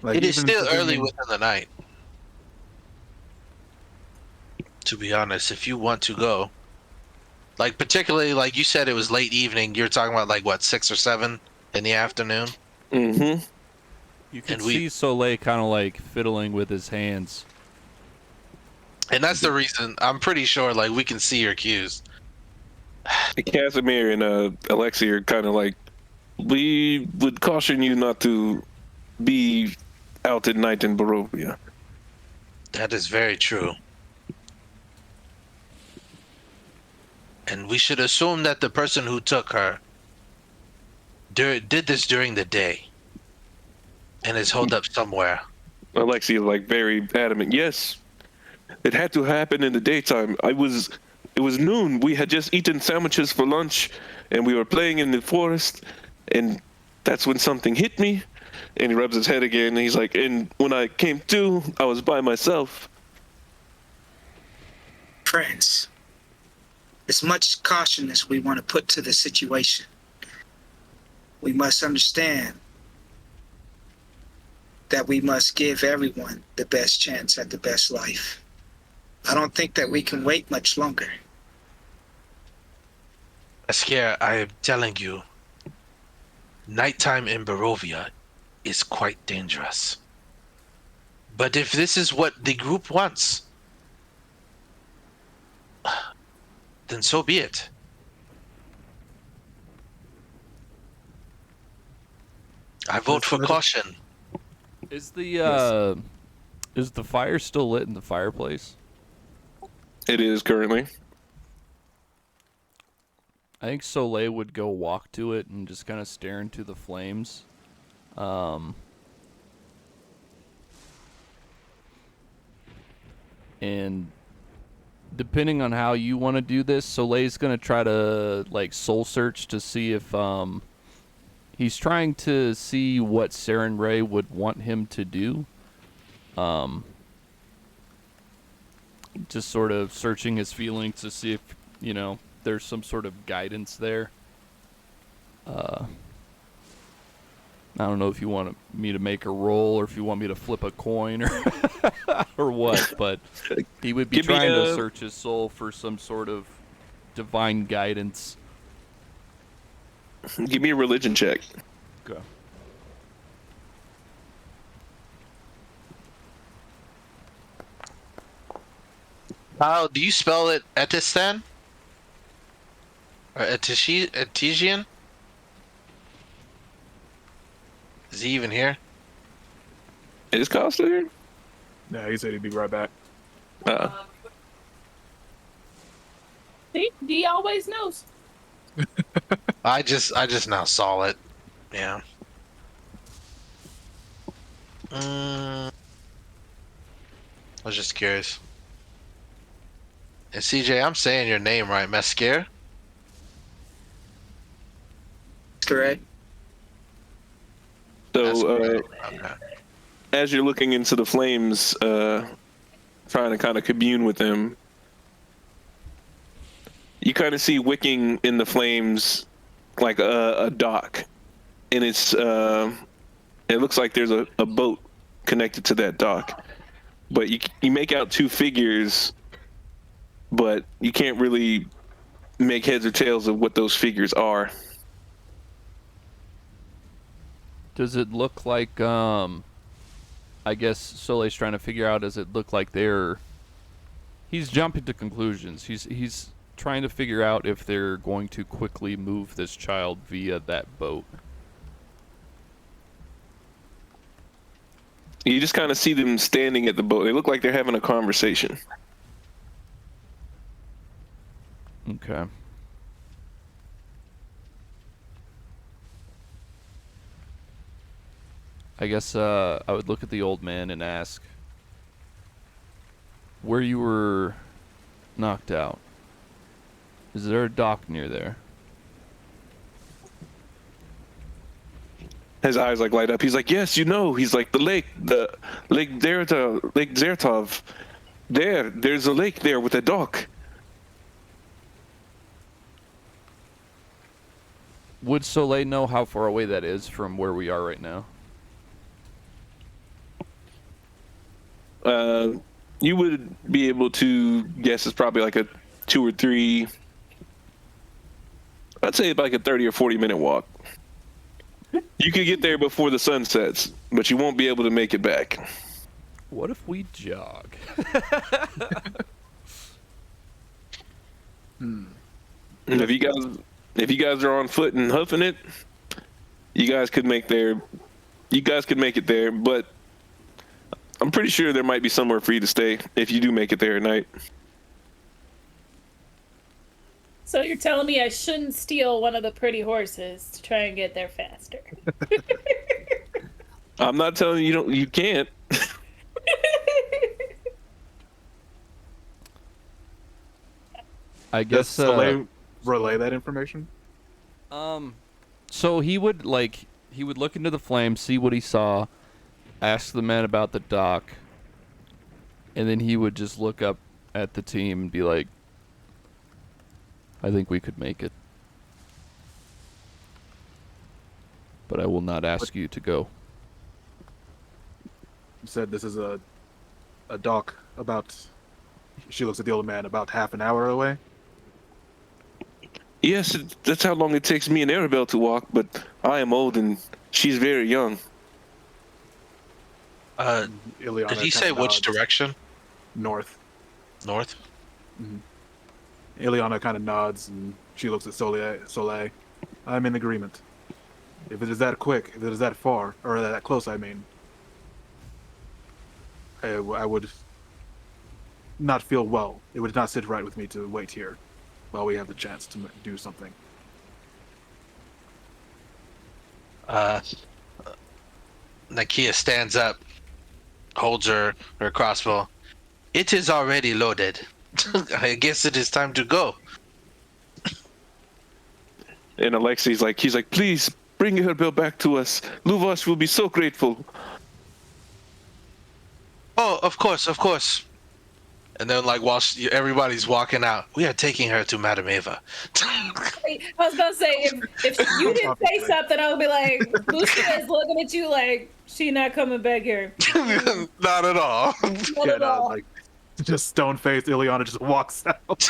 Like, It is even still for early being- within the night. To be honest, if you want to go, like particularly like you said, it was late evening. You're talking about like what, 6 or 7 in the afternoon. Mm-hmm. You can And we- see Soleil kind of like fiddling with his hands. And that's the reason I'm pretty sure like we can see your cues. Casimir and Alexei are kind of like, we would caution you not to be out at night in Barovia. That is very true. And we should assume that the person who took her did this during the day and is holed up somewhere. Alexei is like very adamant. Yes, it had to happen in the daytime. It was noon. We had just eaten sandwiches for lunch, and we were playing in the forest, and that's when something hit me. And he rubs his head again. And he's like, and when I came to, I was by myself. Friends, as much caution as we want to put to the situation, we must understand that we must give everyone the best chance at the best life. I don't think that we can wait much longer. Askir, I am telling you, nighttime in Barovia is quite dangerous. But if this is what the group wants, then so be it. I vote for caution. Is the fire still lit in the fireplace? It is currently. I think Soleil would go walk to it and just kind of stare into the flames. And depending on how you want to do this, Soleil's going to try to like soul search to see if he's trying to see what Saren Ray would want him to do. Just sort of searching his feelings to see if, you know, there's some sort of guidance there. I don't know if you want me to make a roll or if you want me to flip a coin or or what, but he would be Give me trying to a- search his soul for some sort of divine guidance. Give me a religion check. Okay. How do you spell it? Etistan? Or Etesian? Is he even here? Is Kyle still here? Yeah, he said he'd be right back. See, D always knows. I just now saw it. Yeah. I was just curious. And CJ, I'm saying your name right, Mescare? Correct. So, Okay. as you're looking into the flames, trying to kind of commune with them, you kind of see wicking in the flames like a dock, and it looks like there's a boat connected to that dock, but you make out two figures, but you can't really make heads or tails of what those figures are. Does it look like I guess Soleil's trying to figure out, does it look like he's jumping to conclusions. He's trying to figure out if they're going to quickly move this child via that boat. You just kind of see them standing at the boat. They look like they're having a conversation. Okay. I guess I would look at the old man and ask where you were knocked out. Is there a dock near there? His eyes like light up. He's like, yes, you know. He's like, the Lake Zertov. There's a lake there with a dock. Would Soleil know how far away that is from where we are right now? You would be able to guess it's probably like a 2 or 3. I'd say like a 30 or 40-minute walk. You could get there before the sun sets, but you won't be able to make it back. What if we jog? And if you guys are on foot and hoofing it, you guys could make it there, but I'm pretty sure there might be somewhere for you to stay if you do make it there at night. So you're telling me I shouldn't steal one of the pretty horses to try and get there faster? I'm not telling you can't. I Does guess Soleil relay that information? so he would look into the flames, see what he saw, ask the men about the dock, and then he would just look up at the team and be like, I think we could make it. But I will not ask you to go. You said this is a dock about. She looks at the old man, about half an hour away. Yes, that's how long it takes me and Arabelle to walk, but I am old and she's very young. Ileana Did he kinda say which nods. direction? North. North? Ileana kind of nods and she looks at Soleil. I'm in agreement. If it is that quick, if it is that far, or that close, I mean, I would not feel well. It would not sit right with me to wait here while we have the chance to do something. Nakia stands up, holds her crossbow. It is already loaded. I guess it is time to go. And Alexi's like, he's like, please bring Arabelle back to us. Luvash will be so grateful. Oh, of course, of course. And then, like, while everybody's walking out, we are taking her to Madame Eva. I was gonna say if you didn't say something, I would be like, Lucia is looking at you like she not coming back here. Not at all. Not at all. like just stone faced Ileana just walks out.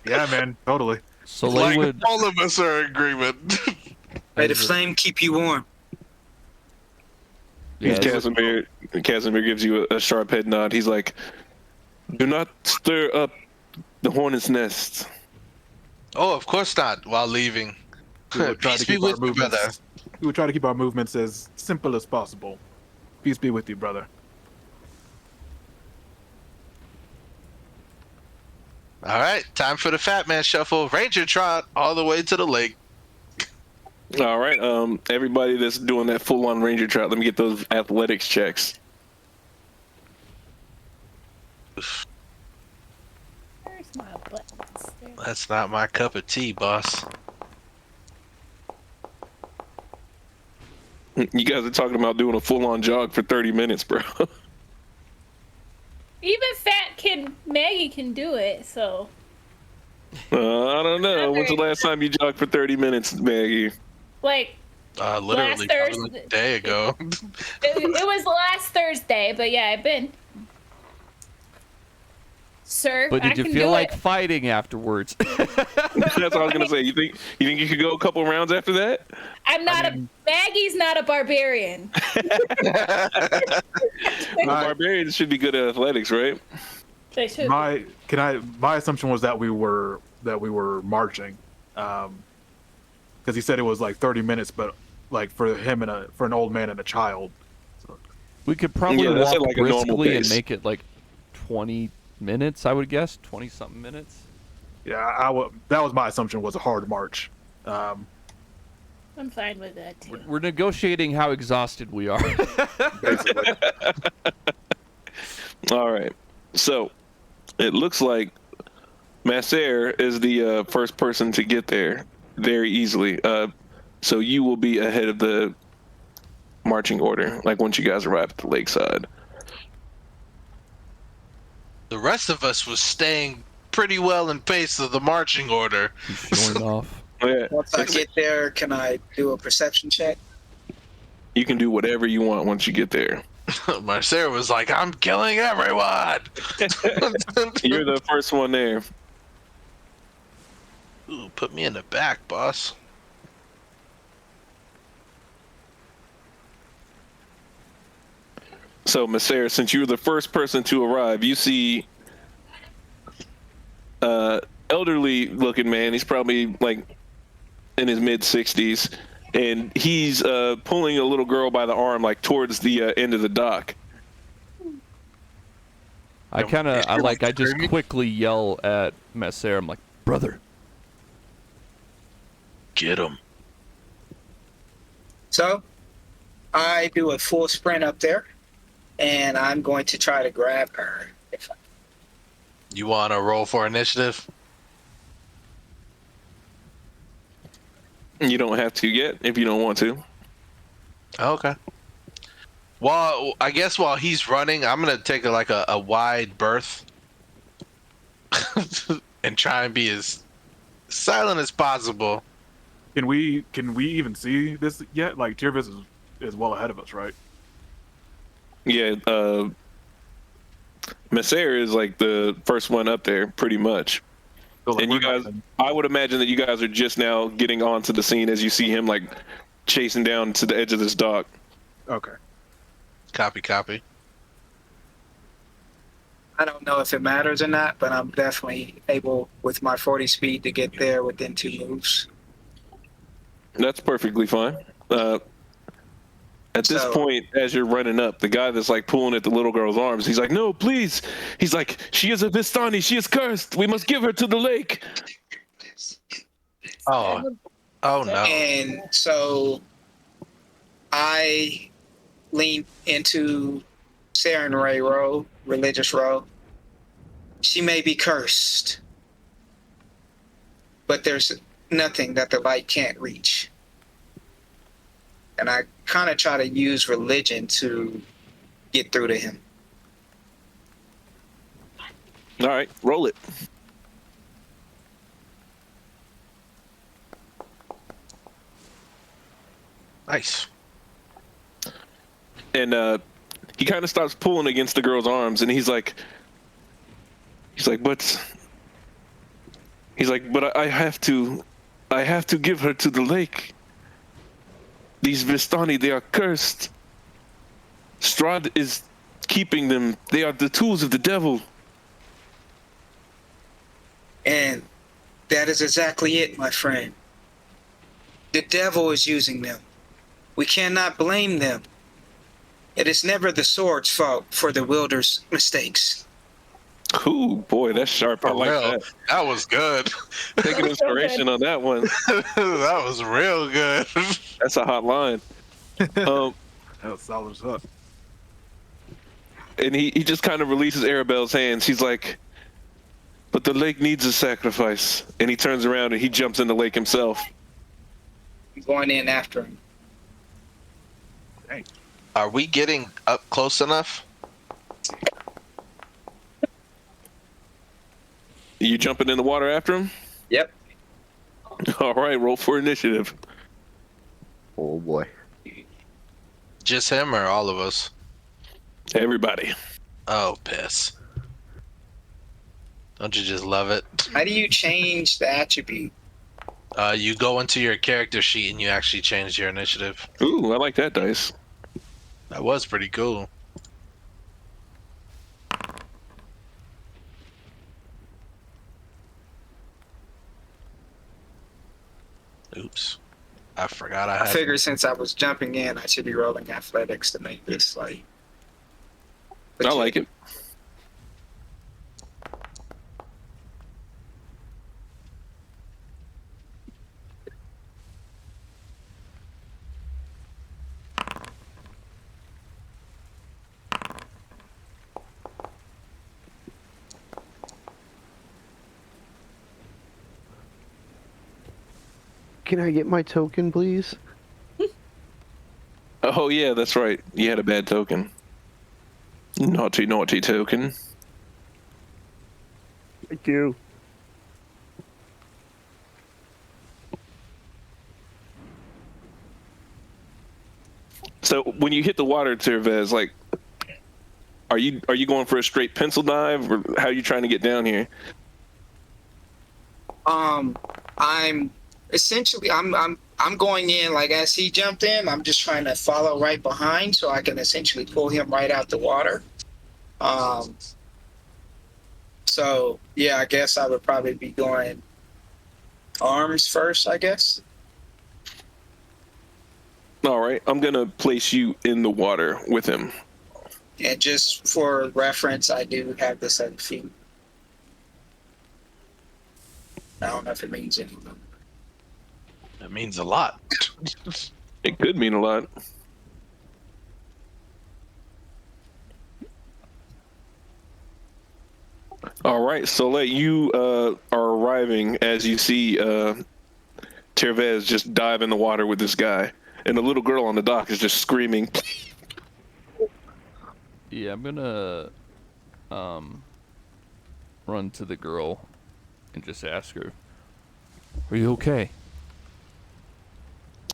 Yeah, man, totally. Soleil Like, would. all of us are in agreement. May the flame keep you warm. Yeah, Casimir gives you a sharp head nod. He's like, "Do not stir up the hornet's nest." Oh, of course not. While leaving. We would try Peace to be keep our with you, brother. movements. We would try to keep our movements as simple as possible. Peace be with you, brother. All right, time for the Fat Man Shuffle. Ranger trot all the way to the lake. All right, everybody that's doing that full-on ranger trot, let me get those athletics checks. Where's my buttons? There. That's not my cup of tea, boss. You guys are talking about doing a full-on jog for 30 minutes, bro. Even Maggie can do it. So I don't know. When's the last time you jogged for 30 minutes, Maggie? like Literally last probably Thursday. a day ago. it was last Thursday, but yeah, I've been. Sir, But I did you can feel do like it. fighting afterwards? That's what I was gonna say. You think you could go a couple rounds after that? I'm not Maggie's not a barbarian. Barbarians should be good at athletics, right? They should. My assumption was that we were marching, because he said it was like 30 minutes, but like for him and for an old man and a child. So, We could probably Yeah, that's walk like a normal briskly and pace. make it like 20 minutes, I would guess. 20-something minutes. yeah, that was my assumption, was a hard march. I'm fine with that too. We're negotiating how exhausted we are. Basically. All right. So it looks like Masser is the first person to get there very easily. So you will be ahead of the marching order, like once you guys arrive at the lakeside. The rest of us was staying pretty well in pace of the marching order. He's showing off. Oh, yeah. Once I get there, can I do a perception check? You can do whatever you want once you get there. Marcera was like, I'm killing everyone. You're the first one there. Ooh, put me in the back, boss. So, Masser, since you were the first person to arrive, you see elderly looking man. He's probably like in his mid 60s, and he's pulling a little girl by the arm, like towards the end of the dock. I just quickly yell at Messer. I'm like, brother. Get him. So, I do a full sprint up there, and I'm going to try to grab her. You want to roll for initiative? You don't have to yet if you don't want to. Okay. Well, I guess while he's running, I'm gonna take a wide berth and try and be as silent as possible. Can we even see this yet? Like Tiervis is well ahead of us, right? Yeah, Masser is like the first one up there, pretty much. So, like, And you we're guys, I would imagine that you guys are just now getting onto the scene as you see him like chasing down to the edge of this dock. okay. Copy. I don't know if it matters or not, but I'm definitely able, with my 40 speed, to get there within 2 moves. That's perfectly fine. At this point, as you're running up, the guy that's like pulling at the little girl's arms, he's like, "No, please!" He's like, "She is a Vistani. She is cursed. We must give her to the lake." Oh no. And so I lean into Saren Ray Row, religious row. She may be cursed, but there's nothing that the light can't reach. And I kind of try to use religion to get through to him. All right, roll it. Nice. And he kind of starts pulling against the girl's arms, and he's like, but I have to give her to the lake. These Vistani, they are cursed. Strahd is keeping them. They are the tools of the devil. And that is exactly it, my friend. The devil is using them. We cannot blame them. It is never the sword's fault for the wielder's mistakes. Ooh, boy, that's sharp. I For like real. that. That was good. Taking inspiration on that one. That was real good. That's a hot line. That was solid as up. And he just kind of releases Arabelle's hands. He's like, but the lake needs a sacrifice. And he turns around and he jumps in the lake himself. I'm going in after him. Are we getting up close enough? You jumping in the water after him? Yep. All right, roll for initiative. Oh boy. Just him or all of us? Everybody. Oh, piss. Don't you just love it? How do you change the attribute? You go into your character sheet and you actually change your initiative. Ooh, I like that dice. That was pretty cool. Oops. I forgot I I had. figure since I was jumping in, I should be rolling athletics to make this like. I like it. Can I get my token, please? Oh, yeah, that's right. You had a bad token. Naughty, naughty token. Thank you. So when you hit the water, Tervez, like, are you going for a straight pencil dive, or how are you trying to get down here? I'm essentially I'm going in like as he jumped in. I'm just trying to follow right behind so I can essentially pull him right out the water. So yeah, I guess I would probably be going arms first, I guess. All right, I'm gonna place you in the water with him. And just for reference, I do have the 7 feet. I don't know if it means anything. It means a lot. It could mean a lot. All right, Soleil, you are arriving as you see Tervez just dive in the water with this guy, and the little girl on the dock is just screaming. Yeah, I'm gonna run to the girl and just ask her, "Are you okay?"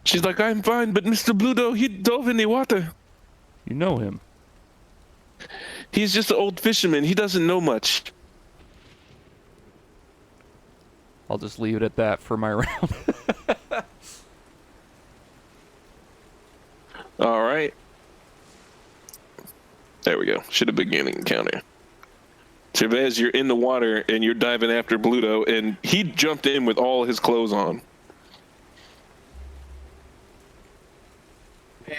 She's like, I'm fine, but Mr. Bluto, he dove in the water. You know him. He's just an old fisherman. He doesn't know much. I'll just leave it at that for my round. All right. There we go. Should have been getting encounter. Chavez, you're in the water and you're diving after Bluto, and he jumped in with all his clothes on.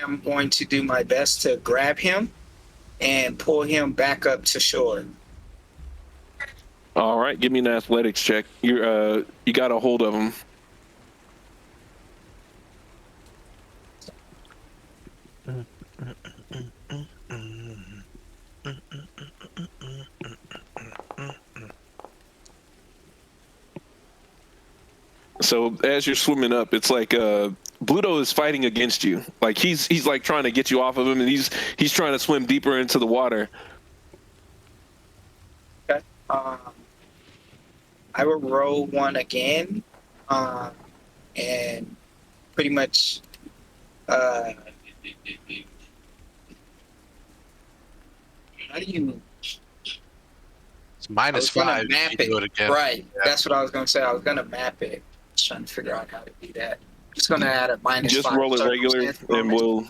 I'm going to do my best to grab him and pull him back up to shore. All right, give me an athletics check. You got a hold of him. So as you're swimming up, it's like Bluto is fighting against you. Like he's like trying to get you off of him, and he's trying to swim deeper into the water. Okay. Um, I would roll one again, and pretty much. How do you? It's I was minus gonna 5 map if you do it it. again. Right. Yeah. That's what I was gonna say. I was gonna map it. Just trying to figure out how to do that. Just gonna add a minus Just 5 roll it regular, circumstance and bonus. we'll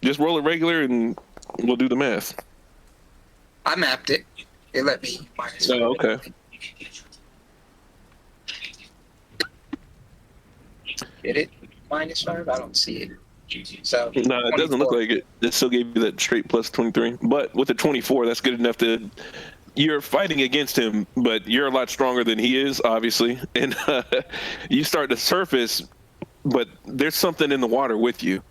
just roll it regular, and we'll do the math. I mapped it. It let me minus 5. Oh, okay. Did it minus 5? I don't see it. So No, it doesn't look 24. like it. It still gave you that straight plus 23. But with the 24, that's good enough to. You're fighting against him, but you're a lot stronger than he is, obviously. And you start to surface, but there's something in the water with you.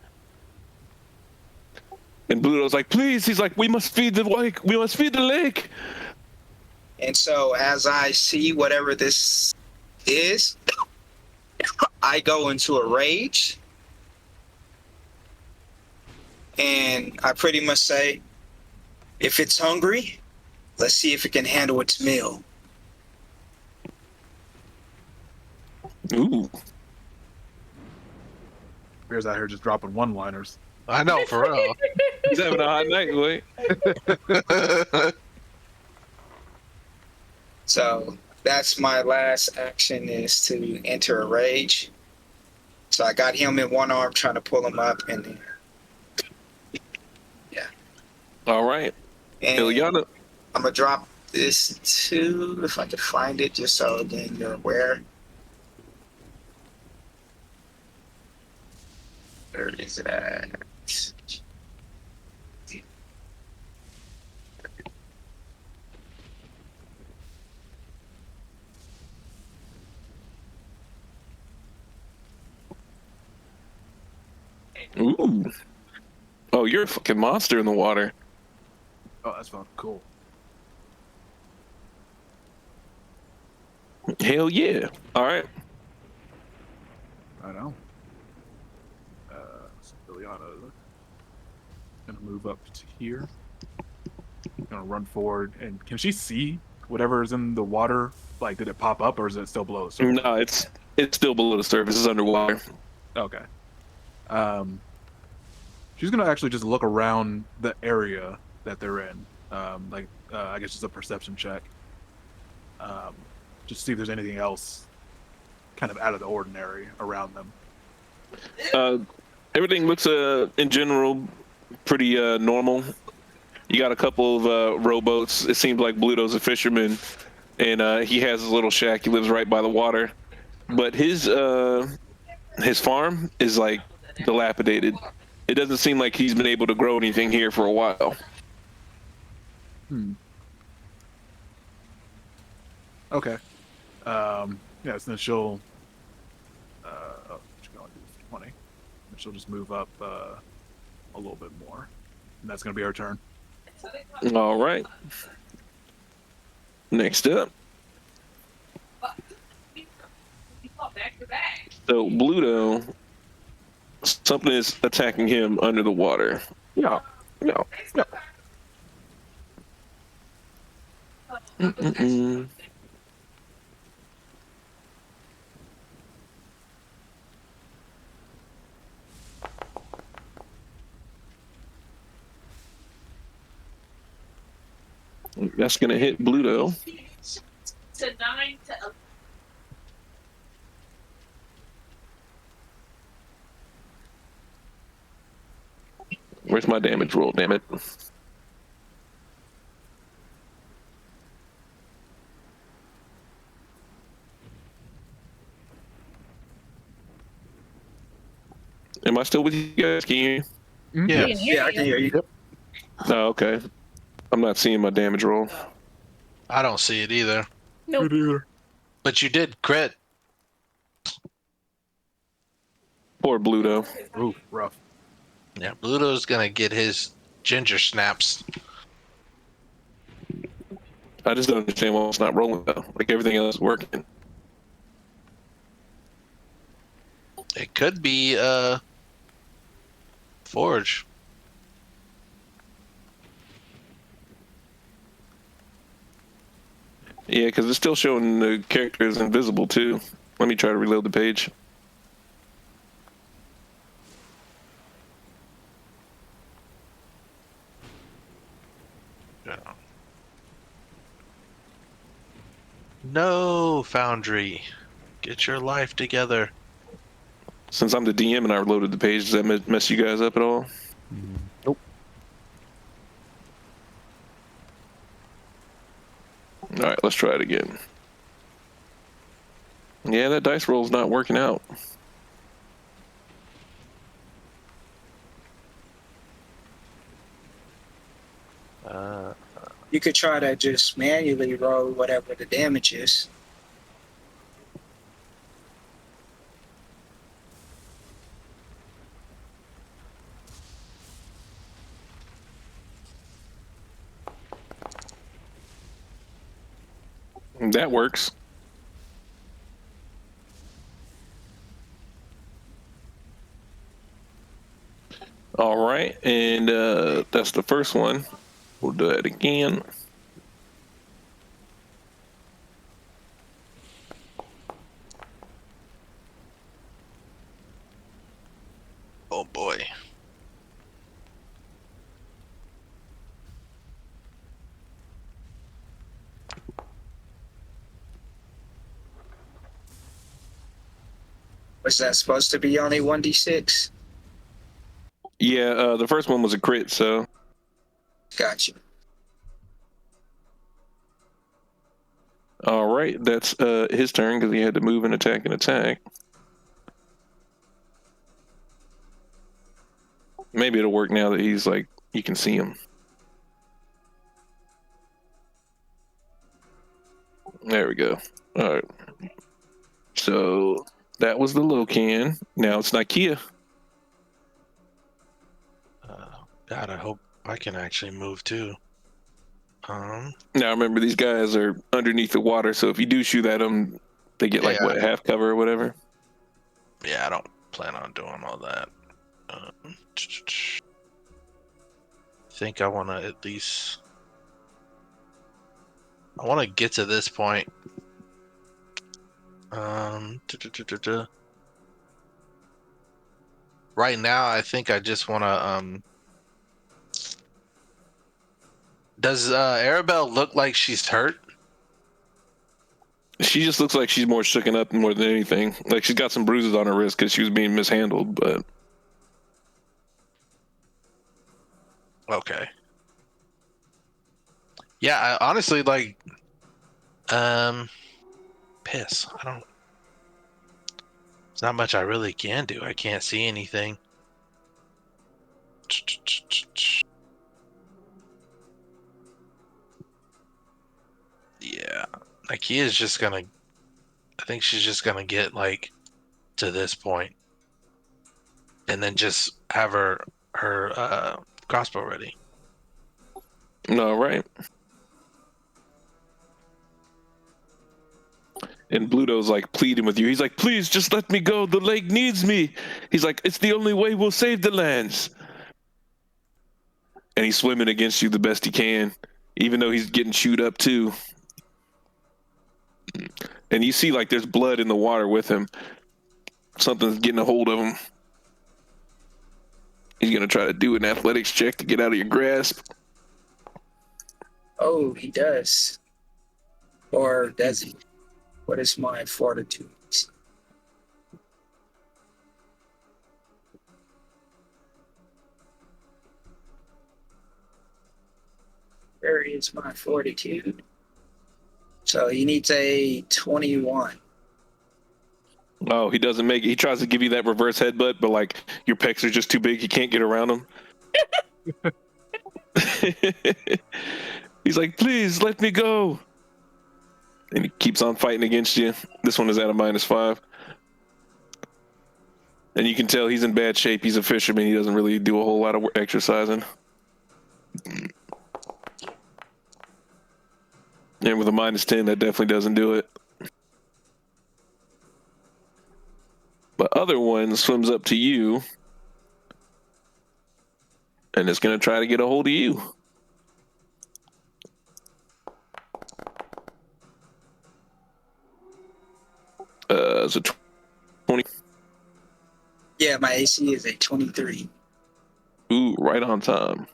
And Bluto's like, please. He's like, we must feed the lake. We must feed the lake. And so as I see whatever this is, I go into a rage. And I pretty much say, if it's hungry, let's see if it can handle its meal. Ooh. Bear's out here just dropping one-liners. I know, for real. He's having a hot night, boy. So that's my last action, is to enter a rage. So I got him in one arm trying to pull him up, and then All right. Ilyana. I'm gonna drop this too, if I can find it, just so again you're aware. Where is it at? Ooh. Oh, you're a fucking monster in the water. Oh, that's fucking cool. Hell yeah. All right. I know. Liliana gonna move up to here. Gonna run forward, and can she see whatever is in the water? Like, did it pop up, or is it still below the surface? No, it's still below the surface. It's underwater. Okay. She's gonna actually just look around the area that they're in. I guess just a perception check. Just to see if there's anything else kind of out of the ordinary around them. Everything looks in general pretty normal. You got a couple of rowboats. It seems like Bluto's a fisherman, and he has his little shack. He lives right by the water, but his farm is like dilapidated. It doesn't seem like he's been able to grow anything here for a while. Okay. Yeah, so then she'll she's gonna do 20. And she'll just move up a little bit more. And that's gonna be her turn. All right. Next up. So Bluto, something is attacking him under the water. Yeah. Yeah. Yeah. Mm-mm-mm. That's gonna hit Bluto. To 9 to 11. Where's my damage roll? Damn it! Am I still with you guys? Can you hear me? Yeah. Yeah, I can hear you. Oh, okay. I'm not seeing my damage roll. I don't see it either. Nope. But you did crit. Poor Bluto. Ooh, rough. Yeah, Bluto's gonna get his ginger snaps. I just don't understand why it's not rolling though. Like everything else is working. It could be Forge. Yeah, because it's still showing the character is invisible too. Let me try to reload the page. Yeah. No, Foundry. Get your life together. Since I'm the DM and I reloaded the page, does that mess you guys up at all? Nope. All right, let's try it again. Yeah, that dice roll's not working out. You could try to just manually roll whatever the damage is. That works. All right, and that's the first one. We'll do that again. Oh boy. Was that supposed to be only 1d6? Yeah, the first one was a crit, so Gotcha. all right, that's his turn because he had to move and attack and attack. Maybe it'll work now that he's like you can see him. There we go. All right. So that was the Locan. Now it's Nikia. God, I hope I can actually move too. Now remember, these guys are underneath the water, so if you do shoot at them, they get like Yeah. what, half cover or whatever. Yeah, I don't plan on doing all that. Think I want to at least. I want to get to this point. Right now, I think I just want to. Does Arabelle look like she's hurt? She just looks like she's more shooken up more than anything. Like she's got some bruises on her wrist because she was being mishandled, but Okay. Yeah, I honestly like. Piss. I don't. There's not much I really can do. I can't see anything. Yeah, Ikea's just gonna. I think she's just gonna get like to this point, and then just have her crossbow ready. all right. And Bluto's like pleading with you. He's like, please just let me go. The lake needs me. He's like, it's the only way we'll save the lands. And he's swimming against you the best he can, even though he's getting chewed up too. And you see like there's blood in the water with him. Something's getting a hold of him. He's gonna try to do an athletics check to get out of your grasp. Oh, he does. Or does he? What is my fortitude? Where is my fortitude? So he needs a 21. Oh, he doesn't make it. He tries to give you that reverse headbutt, but like your pecs are just too big. You can't get around him. He's like, please let me go. And he keeps on fighting against you. This one is at a -5. And you can tell he's in bad shape. He's a fisherman. He doesn't really do a whole lot of exercising. And with a -10, that definitely doesn't do it. But other one swims up to you and is going to try to get a hold of you. Is it 20? Yeah, my AC is a 23. Ooh, right on time.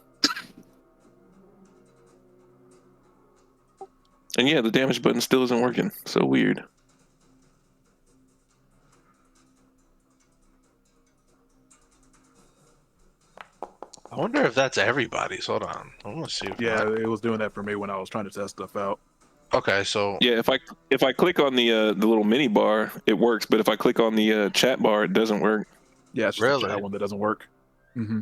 And yeah, the damage button still isn't working. So weird. I wonder if that's everybody's. Hold on. I want to see if Yeah, it was doing that for me when I was trying to test stuff out. Okay, so Yeah, if I click on the little mini bar, it works. But if I click on the chat bar, it doesn't work. Yeah, it's just Really? the chat one that doesn't work. Mm-hmm.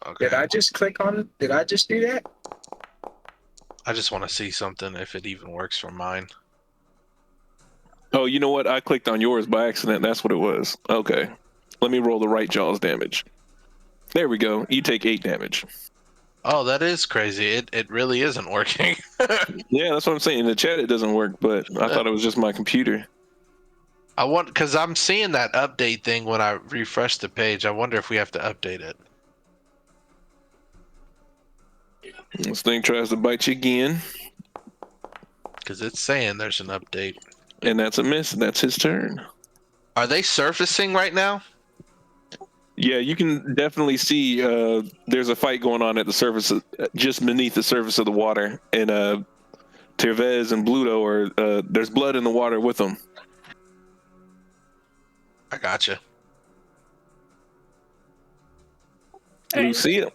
okay. Did I just click on it? Did I just do that? I just want to see something if it even works for mine. Oh, you know what? I clicked on yours by accident. That's what it was. Okay. Let me roll the right jaws damage. There we go. You take 8 damage. Oh, that is crazy. It really isn't working. Yeah, that's what I'm saying. In the chat, it doesn't work, but I thought it was just my computer. I want because I'm seeing that update thing when I refresh the page. I wonder if we have to update it. This thing tries to bite you again, Because it's saying there's an update. and that's a miss, and that's his turn. Are they surfacing right now? Yeah, you can definitely see there's a fight going on at the surface, just beneath the surface of the water, and Tervez and Bluto are there's blood in the water with them. I gotcha. Lucia.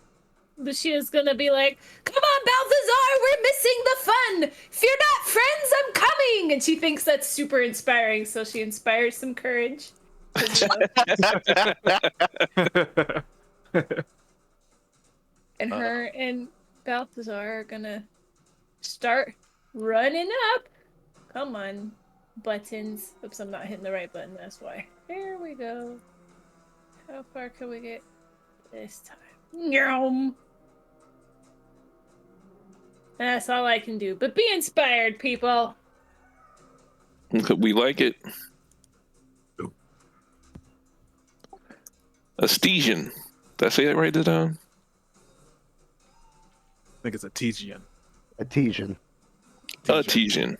Lucia's gonna be like, "Come on, Balthazar, we're missing the fun. If you're not friends, I'm coming." And she thinks that's super inspiring, so she inspires some courage. And her and Balthazar are gonna start running up. Come on, buttons. Oops, I'm not hitting the right button, that's why. There we go. How far can we get this time? Yum. That's all I can do. But be inspired, people. We like it. Astesian. Did I say that right this time? I think it's a Tejian. Artesian. Astesian.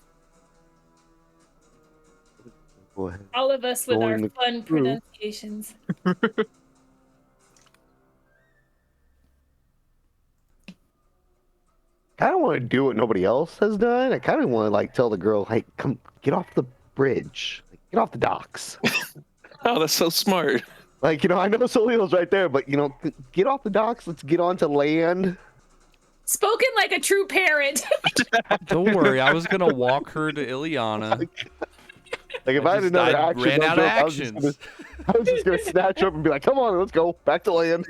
Go ahead. All of us with our Going the fun crew. pronunciations. I don't want to do what nobody else has done. I kind of want to like tell the girl, "Hey, come get off the bridge, like, get off the docks." Oh, that's so smart. Like, I know Solilo's right there, but get off the docks. Let's get onto land. Spoken like a true parent. Don't worry, I was gonna walk her to Ileana. Like if I had another action, ran out of I actions. was just gonna snatch her up and be like, "Come on, let's go back to land."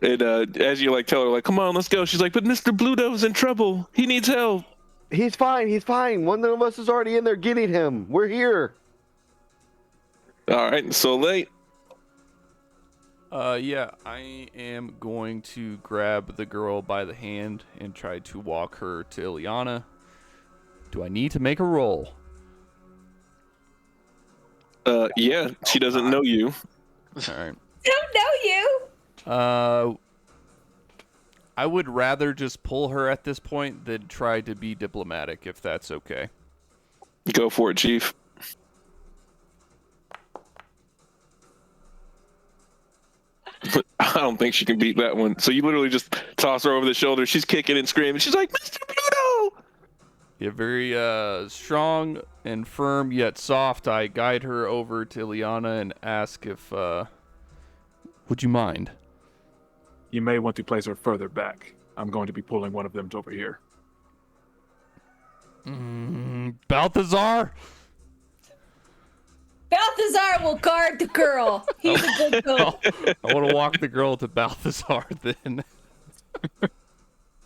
And as you tell her come on, let's go. She's like, but Mr. Bluto's in trouble. He needs help. He's fine. He's fine. One of us is already in there getting him. We're here. All right, so late. Yeah, I am going to grab the girl by the hand and try to walk her to Ileana. Do I need to make a roll? Yeah, she doesn't know you. All right. Don't know you. I would rather just pull her at this point than try to be diplomatic, if that's okay. Go for it, Chief. I don't think she can beat that one. So you literally just toss her over the shoulder. She's kicking and screaming. She's like, Mr. Pluto! Yeah, very strong and firm yet soft. I guide her over to Ileana and ask if, would you mind? You may want to place her further back. I'm going to be pulling one of them over here. Balthazar? Balthazar will guard the girl. He's a good goat. I want to walk the girl to Balthazar then.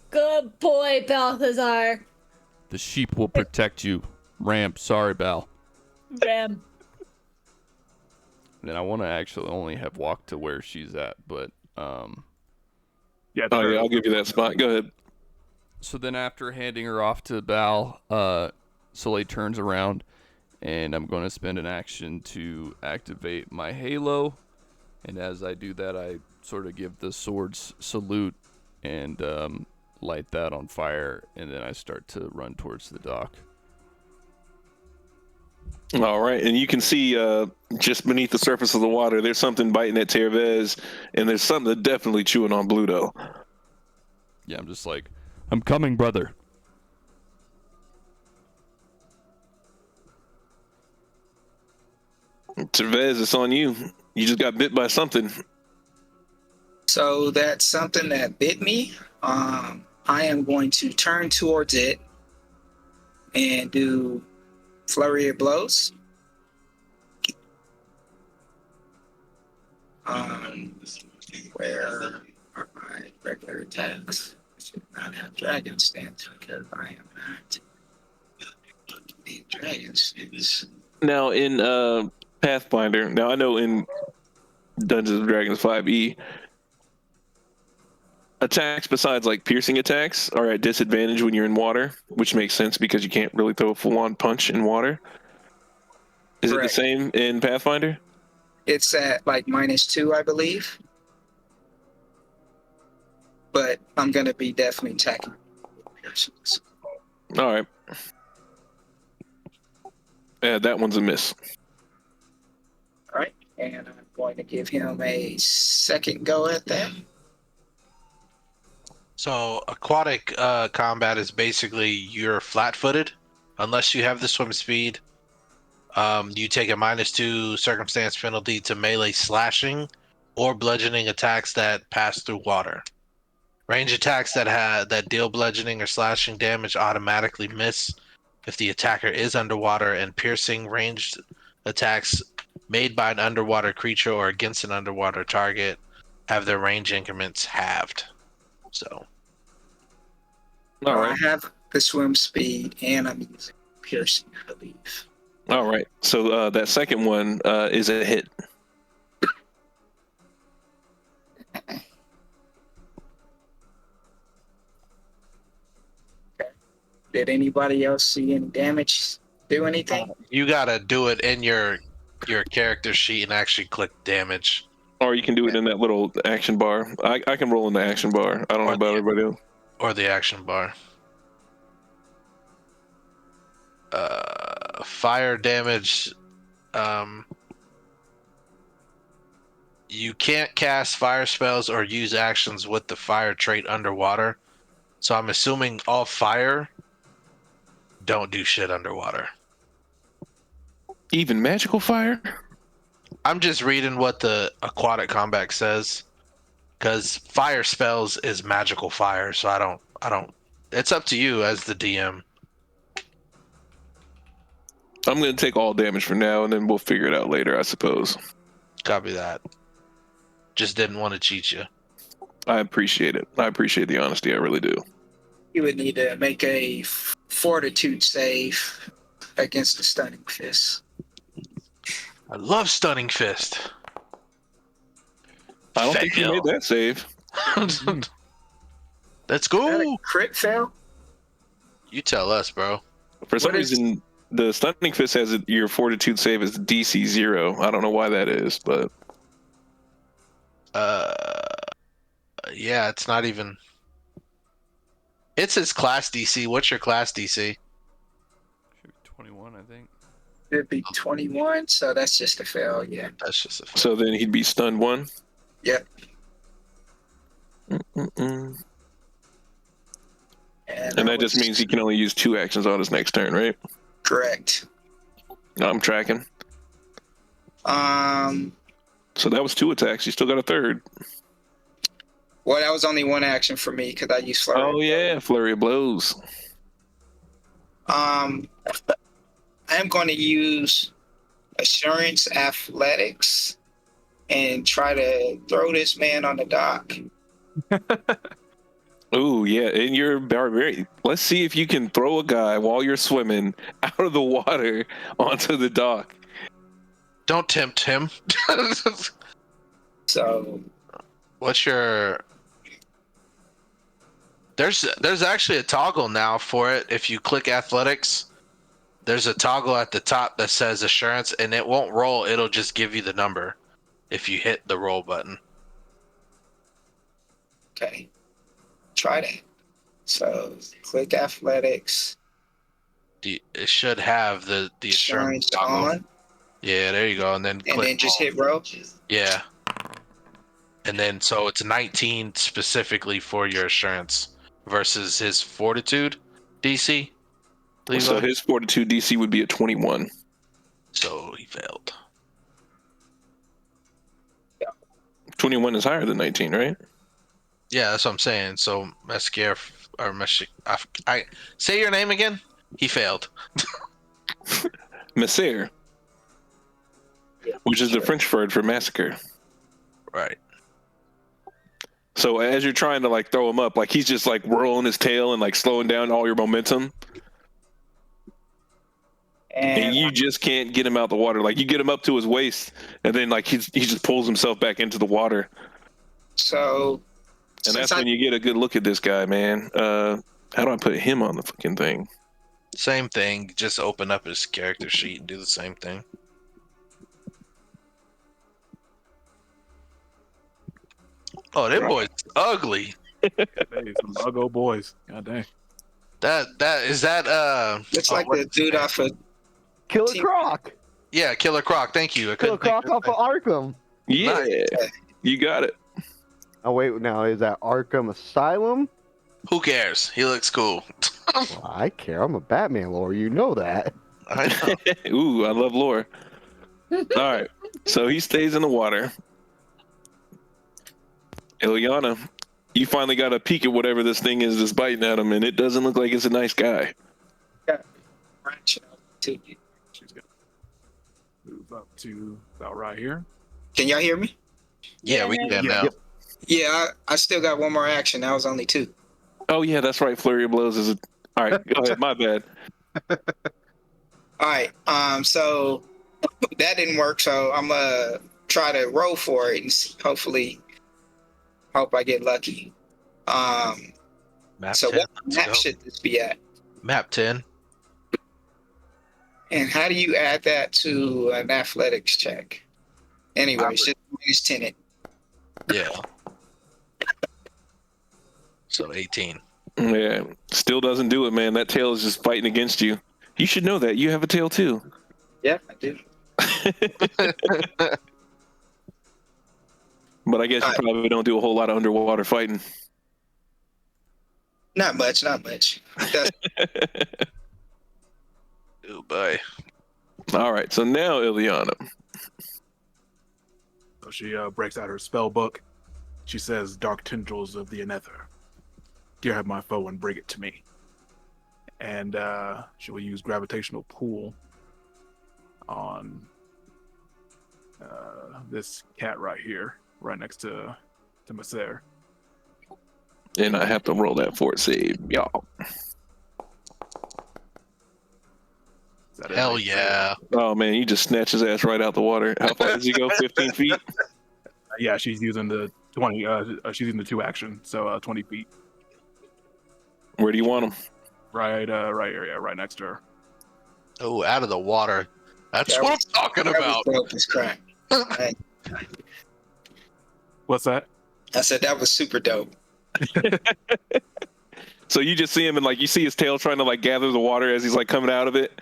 Good boy, Balthazar. The sheep will protect you. Ramp, sorry, Bal. Ram. Then I want to actually only have walked to where she's at, but Yeah. Oh, yeah, I'll give you that spot. Go ahead. So then after handing her off to Bal, Soleil turns around, and I'm going to spend an action to activate my halo. And as I do that, I sort of give the sword's salute and light that on fire, and then I start to run towards the dock. All right, and you can see just beneath the surface of the water, there's something biting at Tervez, and there's something that's definitely chewing on Bluto. Yeah, I'm just like, I'm coming, brother. Tervez, it's on you. You just got bit by something. So that's something that bit me. I am going to turn towards it and do flurry of blows. Where are my regular attacks? I should not have dragon stance because I am not the dragon stance. Now in Pathfinder, now I know in Dungeons and Dragons 5e, attacks besides like piercing attacks are at disadvantage when you're in water, which makes sense because you can't really throw a full-on punch in water. Is it the Correct. same in Pathfinder? It's at like -2, I believe. But I'm going to be definitely attacking piercings. All right. Yeah, that one's a miss. All right. And I'm going to give him a second go at that. So aquatic combat is basically you're flat-footed, unless you have the swim speed. You take a -2 circumstance penalty to melee slashing or bludgeoning attacks that pass through water. Range attacks that deal bludgeoning or slashing damage automatically miss if the attacker is underwater, and piercing ranged attacks made by an underwater creature or against an underwater target have their range increments halved. So All right. I have the swim speed and I'm using piercing, I believe. All right. So that second one is a hit. Did anybody else see any damage? Do anything? you gotta do it in your character sheet and actually click damage. Or you can do it in that little action bar. I can roll in the action bar. I don't know about everybody else. Or the action bar. Fire damage. You can't cast fire spells or use actions with the fire trait underwater. So I'm assuming all fire don't do shit underwater. Even magical fire? I'm just reading what the aquatic combat says, because fire spells is magical fire. So I don't. It's up to you as the DM. I'm going to take all damage for now, and then we'll figure it out later, I suppose. Copy that. Just didn't want to cheat you. I appreciate it. I appreciate the honesty. I really do. You would need to make a fortitude save against the stunning fist. I love stunning fist. I don't think you made that save. Let's Is that a go. crit fail? You tell us, bro. For some What is- reason, the stunning fist has your fortitude save is DC 0. I don't know why that is, but Yeah, it's not even. It's his class DC. What's your class DC? Should be 21, I think. It'd be 21, so that's just a fail, yeah. That's just a. so then he'd be stunned 1. Yep. Mm-mm-mm. And And that just means he can only use 2 actions on his next turn, right? Correct. I'm tracking. So that was 2 attacks. You still got a third. Well, that was only one action for me because I used flurry. Oh yeah, flurry of blows. I am going to use assurance athletics and try to throw this man on the dock. Ooh, yeah, and you're barbarian. Let's see if you can throw a guy while you're swimming out of the water onto the dock. Don't tempt him. So What's your? There's actually a toggle now for it. If you click athletics, there's a toggle at the top that says assurance, and it won't roll. It'll just give you the number if you hit the roll button. okay, try that. So click athletics, It should have the assurance Assurance toggle. on, Yeah, there you go, and then and click then just roll. hit roll. Yeah. And then so it's 19 specifically for your assurance versus his fortitude DC. Levi. So his fortitude DC would be a 21. So he failed. 21 is higher than 19, right? Yeah, that's what I'm saying. So Mesquier or I say your name again. He failed. Messer, which is the French word for massacre. Right. So as you're trying to like throw him up, like he's just like whirling his tail and like slowing down all your momentum, and And you just can't get him out the water. Like you get him up to his waist, and then like he just pulls himself back into the water. so, And that's since when you get a good look at this guy, man. How do I put him on the fucking thing? Same thing. Just open up his character sheet and do the same thing. Oh, that boy's ugly. Hey, some uggo boys. God dang. looks like the dude off of Killer Team- Croc. Yeah, Killer Croc. Thank you. I Killer couldn't think Croc of off his of name. Arkham. Yeah, you got it. Oh wait, now is that Arkham Asylum? Who cares? He looks cool. Well, I care. I'm a Batman lore. You know that. I know. Ooh, I love lore. All right, so he stays in the water. Ilyana, you finally got a peek at whatever this thing is that's biting at him, and it doesn't look like it's a nice guy. branch out to you. She's gonna move up to about right here. Can y'all hear me? Yeah, we can now. Yep. Yeah, I still got one more action. That was only 2. Oh yeah, that's right. Flurry of blows is a. All right, go ahead. My bad. All right. So that didn't work. So I'm gonna try to roll for it and see, hopefully, hope I get lucky. Map So 10. what Let's map go. should this be at? Map 10. And how do you add that to an athletics check? Anyways, just use tenant. Yeah. So 18. Yeah, still doesn't do it, man. That tail is just fighting against you. You should know that. You have a tail too. Yeah, I do. But I guess you probably don't do a whole lot of underwater fighting. Not much. Not much. That's, Oh boy. All right, so now Ilyana. So she breaks out her spell book. She says, "Dark tendrils of the Anether. Dear have my foe and bring it to me." And she will use gravitational pull on this cat right here, right next to Messer. And I have to roll that fort save, y'all. Is that it? Hell yeah. Oh man, you just snatch his ass right out the water. How far does he go? 15 feet? Yeah, she's using the 20. She's using the 2 action, so 20 feet. Where do you want him? Right here, yeah, right next to her. Oh, out of the water. That's That what was- I'm talking that about. was dope as crap. Right. What's that? I said that was super dope. So you just see him and like you see his tail trying to like gather the water as he's like coming out of it.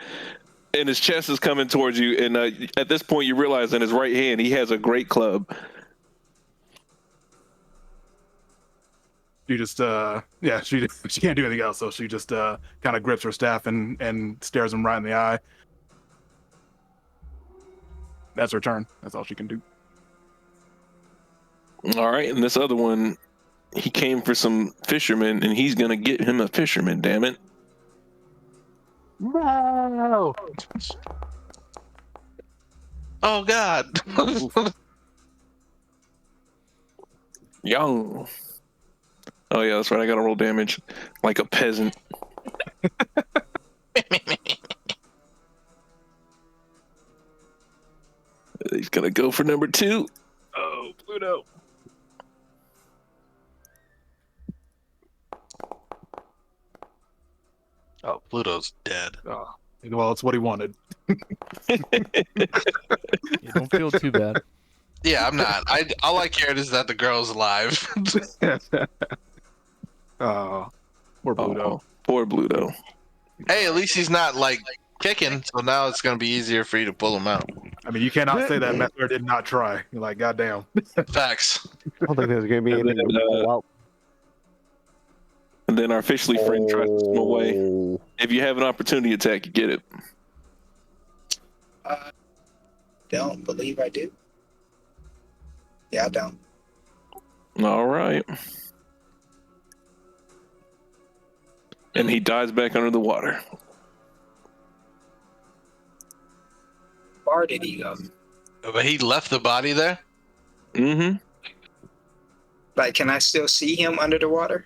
And his chest is coming towards you. And at this point you realize in his right hand he has a great club. She just she can't do anything else, so she just kind of grips her staff and stares him right in the eye. That's her turn. That's all she can do. All right, and this other one, he came for some fishermen, and he's gonna get him a fisherman. Damn it! No. Oh God. Young. Oh yeah, that's right. I gotta roll damage like a peasant. He's gonna go for number 2. Oh, Pluto. Oh, Pluto's dead. Oh, well, it's what he wanted. You don't feel too bad. Yeah, I'm not. All I cared is that the girl's alive. Oh, poor Pluto. Oh, poor Bluto. Hey, at least he's not like kicking, so now it's gonna be easier for you to pull him out. I mean, you cannot say that Methler did not try. You're like, goddamn. Facts. I don't think there's gonna be And anything then, to pull out. And then our officially friend tries to swim away. Oh. If you have an opportunity attack, you get it. Don't believe I do. Yeah, I don't. All right. And he dives back under the water. Far did he go? But he left the body there. Mm-hmm. Like, can I still see him under the water?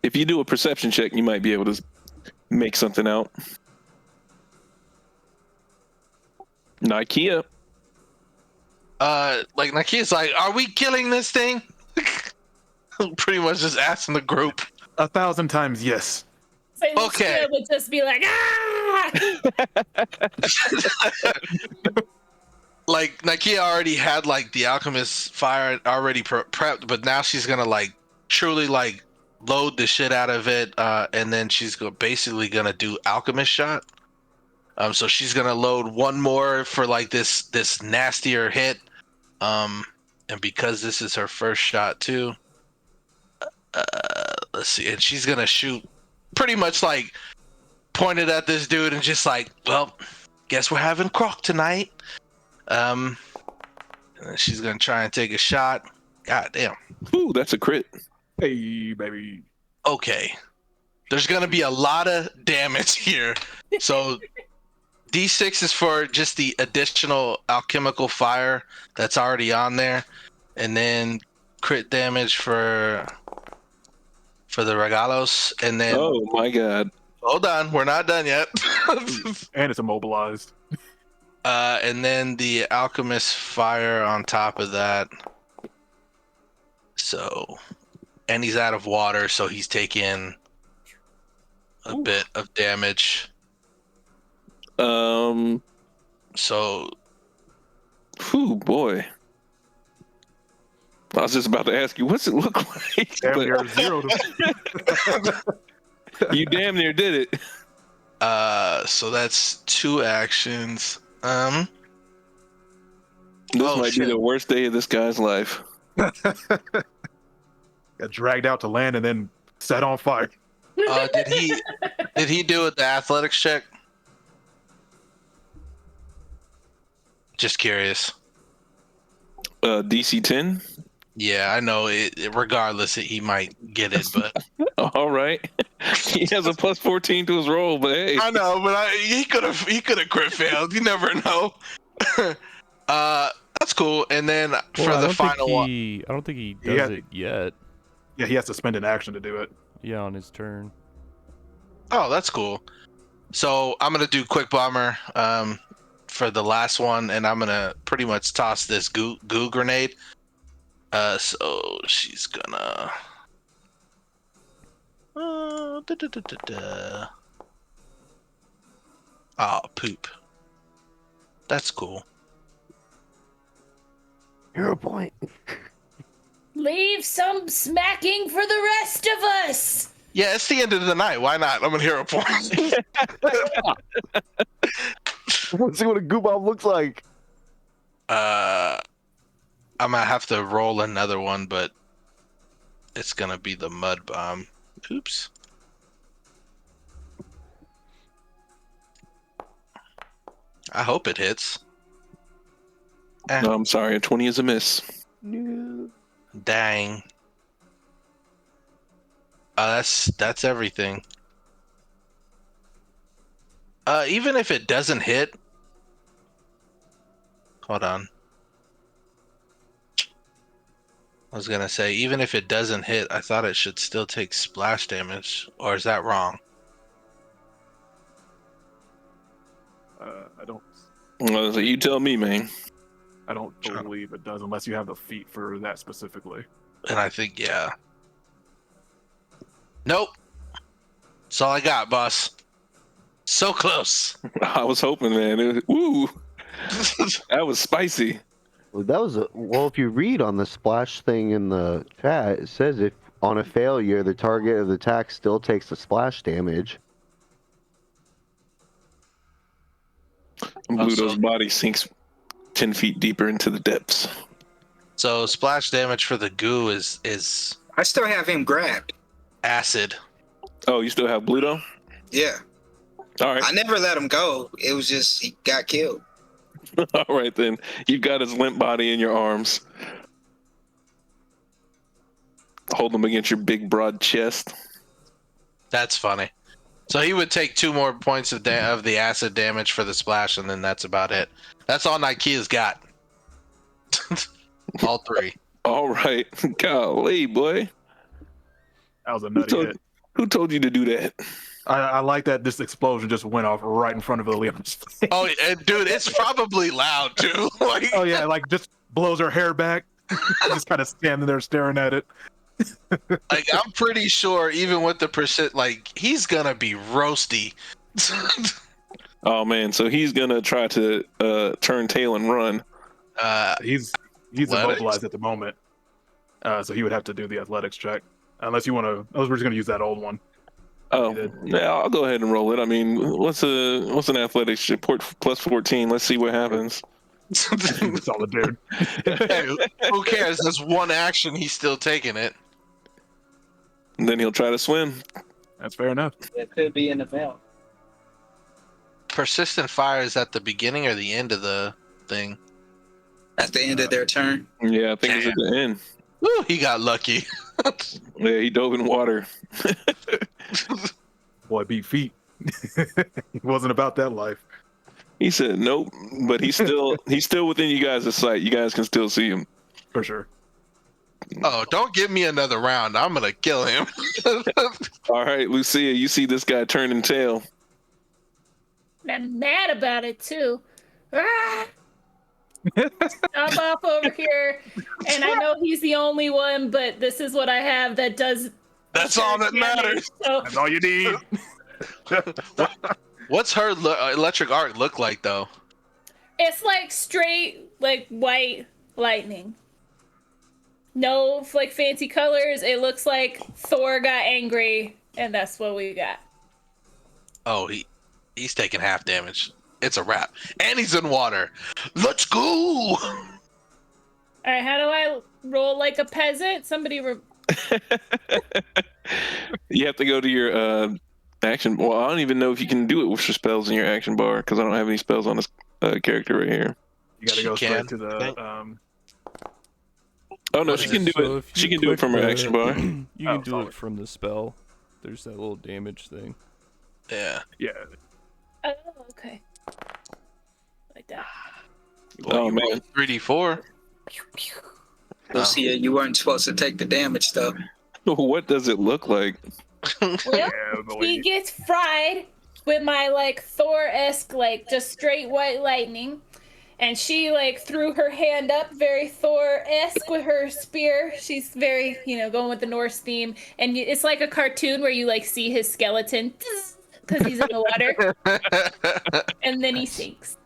If you do a perception check, you might be able to make something out. Nikea. Like Nakia's like, are we killing this thing? Pretty much just asking the group. 1,000 times yes. So Okay. Lucia would just be like, ah! Like Nakia already had like the alchemist fire already prepped, but now she's gonna like truly like load the shit out of it, and then she's basically gonna do alchemist shot. So she's gonna load one more for like this nastier hit, and because this is her first shot too, let's see, and she's gonna shoot pretty much like pointed at this dude and just like, well, guess we're having croc tonight. And then she's gonna try and take a shot. God damn. Ooh, that's a crit. Hey, baby. Okay. There's gonna be a lot of damage here. So D6 is for just the additional alchemical fire that's already on there, and then crit damage for the regalos, and then Oh my god. hold on, we're not done yet. And it's immobilized. And then the alchemist fire on top of that. So, and he's out of water, so he's taking a bit of damage. So, Whew, boy. I was just about to ask you, what's it look like? Damn But near zero. you damn near did it. so that's 2 actions. This Oh, might shit. be the worst day of this guy's life. Got dragged out to land and then set on fire. Did he do it the athletics check? Just curious. DC 10. Yeah, I know. Regardless, he might get it, but All right. He has a plus 14 to his roll, but hey. I know. But he could have crit failed. You never know. That's cool. And then for Well, the final one, I don't think he does it yet. Yeah, he has to spend an action to do it. Yeah, on his turn. oh, that's cool. So I'm gonna do quick bomber for the last one, and I'm gonna pretty much toss this goo grenade. So she's gonna. Oh, poop. That's cool. Hero point. Leave some smacking for the rest of us. Yeah, it's the end of the night. Why not? I'm gonna hero point. Let's see what a goop bomb looks like. I'm gonna have to roll another one, but it's gonna be the mud bomb. Oops. I hope it hits. No, I'm sorry. A 20 is a miss. Dang. That's everything. Even if it doesn't hit. Hold on. I was gonna say, even if it doesn't hit, I thought it should still take splash damage. Or is that wrong? I don't. Well, so you tell me, man. I don't believe it does unless you have the feat for that specifically. And I think, yeah. Nope. That's all I got, boss. So close. I was hoping, man. Woo. That was spicy. Well, that was well. If you read on the splash thing in the chat, it says if on a failure, the target of the attack still takes the splash damage. Bluto's body sinks 10 feet deeper into the depths. So splash damage for the goo is I still have him grabbed. acid. Oh, you still have Bluto? Yeah. All right. I never let him go. It was just he got killed. All right, then. You've got his limp body in your arms. Hold him against your big, broad chest. That's funny. So he would take 2 more points of the acid damage for the splash, and then that's about it. That's all Nikea's got. All 3. All right. Golly, boy. That was a nutty hit. Who told you to do that? I like that this explosion just went off right in front of Ileana's face. Oh, and dude, it's probably loud too. Like, Oh yeah, like just blows her hair back. Just kind of standing there staring at it. like I'm pretty sure, even with the percent, like he's gonna be roasty. Oh, man. So he's going to try to turn tail and run. He's Athletics? immobilized at the moment, so he would have to do the athletics check. Unless you want to, unless we're just gonna use that old one. Oh, yeah, I'll go ahead and roll it. I mean, what's an athletics report plus 14? Let's see what happens. Solid dude. Hey, who cares? That's one action. He's still taking it. And then he'll try to swim. That's fair enough. It could be in the veil. Persistent fire is at the beginning or the end of the thing. At the end of their turn. Yeah, I think it's at the end. Woo, he got lucky. Yeah, he dove in water. Boy, beat feet. He wasn't about that life. He said nope, but he's still within you guys' sight. You guys can still see him. For sure. Oh, don't give me another round. I'm gonna kill him. All right, Lucia, you see this guy turning tail. I'm mad about it too. Ah! I'm off over here, and I know he's the only one, but this is what I have that does. That's all that matters. So That's all you need. What's her electric arc look like, though? it's like straight, like white lightning. No, like fancy colors. It looks like Thor got angry, and that's what we got. Oh, he's taking half damage. It's a wrap, and he's in water. Let's go. All right, how do I roll like a peasant? You have to go to your action. Well, I don't even know if you can do it with your spells in your action bar because I don't have any spells on this character right here. You gotta go straight to the. Oh no, she can do it. She can do it from her action bar. You can do solid. it from the spell. There's that little damage thing. Yeah. Yeah. Oh, okay. Like that. Oh man, 3d4. Lucia, you weren't supposed to take the damage though. what does it look like? Well, Yeah, he gets fried with my like Thor-esque, like just straight white lightning. And she like threw her hand up very Thor-esque with her spear. She's very, going with the Norse theme. And it's like a cartoon where you like see his skeleton because he's in the water. And then he sinks.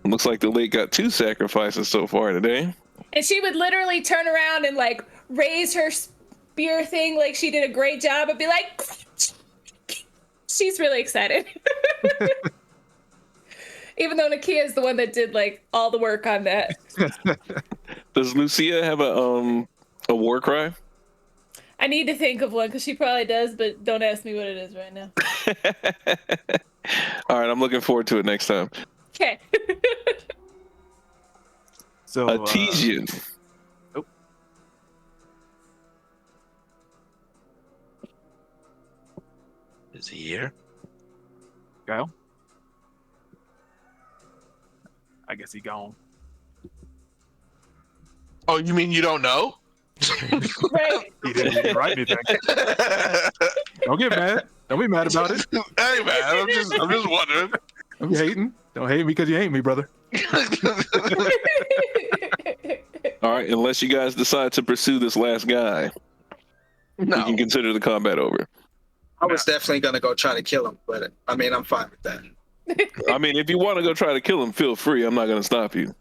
Looks like the lake got 2 sacrifices so far today. And she would literally turn around and like raise her spear thing like she did a great job and be like, she's really excited. Even though Nakia is the one that did like all the work on that. Does Lucia have a war cry? I need to think of one because she probably does, but don't ask me what it is right now. All right, I'm looking forward to it next time. Okay. So Artesian. Is he here? Kyle? I guess he gone. Oh, you mean you don't know? Right. He didn't even write anything. Don't get mad. Don't be mad about it. Hey man, I'm just wondering. I'm hating. Don't hate me because you hate me, brother. All right, unless you guys decide to pursue this last guy, we No. can consider the combat over. I was definitely gonna go try to kill him, but I mean I'm fine with that. I mean, if you want to go try to kill him, feel free. I'm not going to stop you.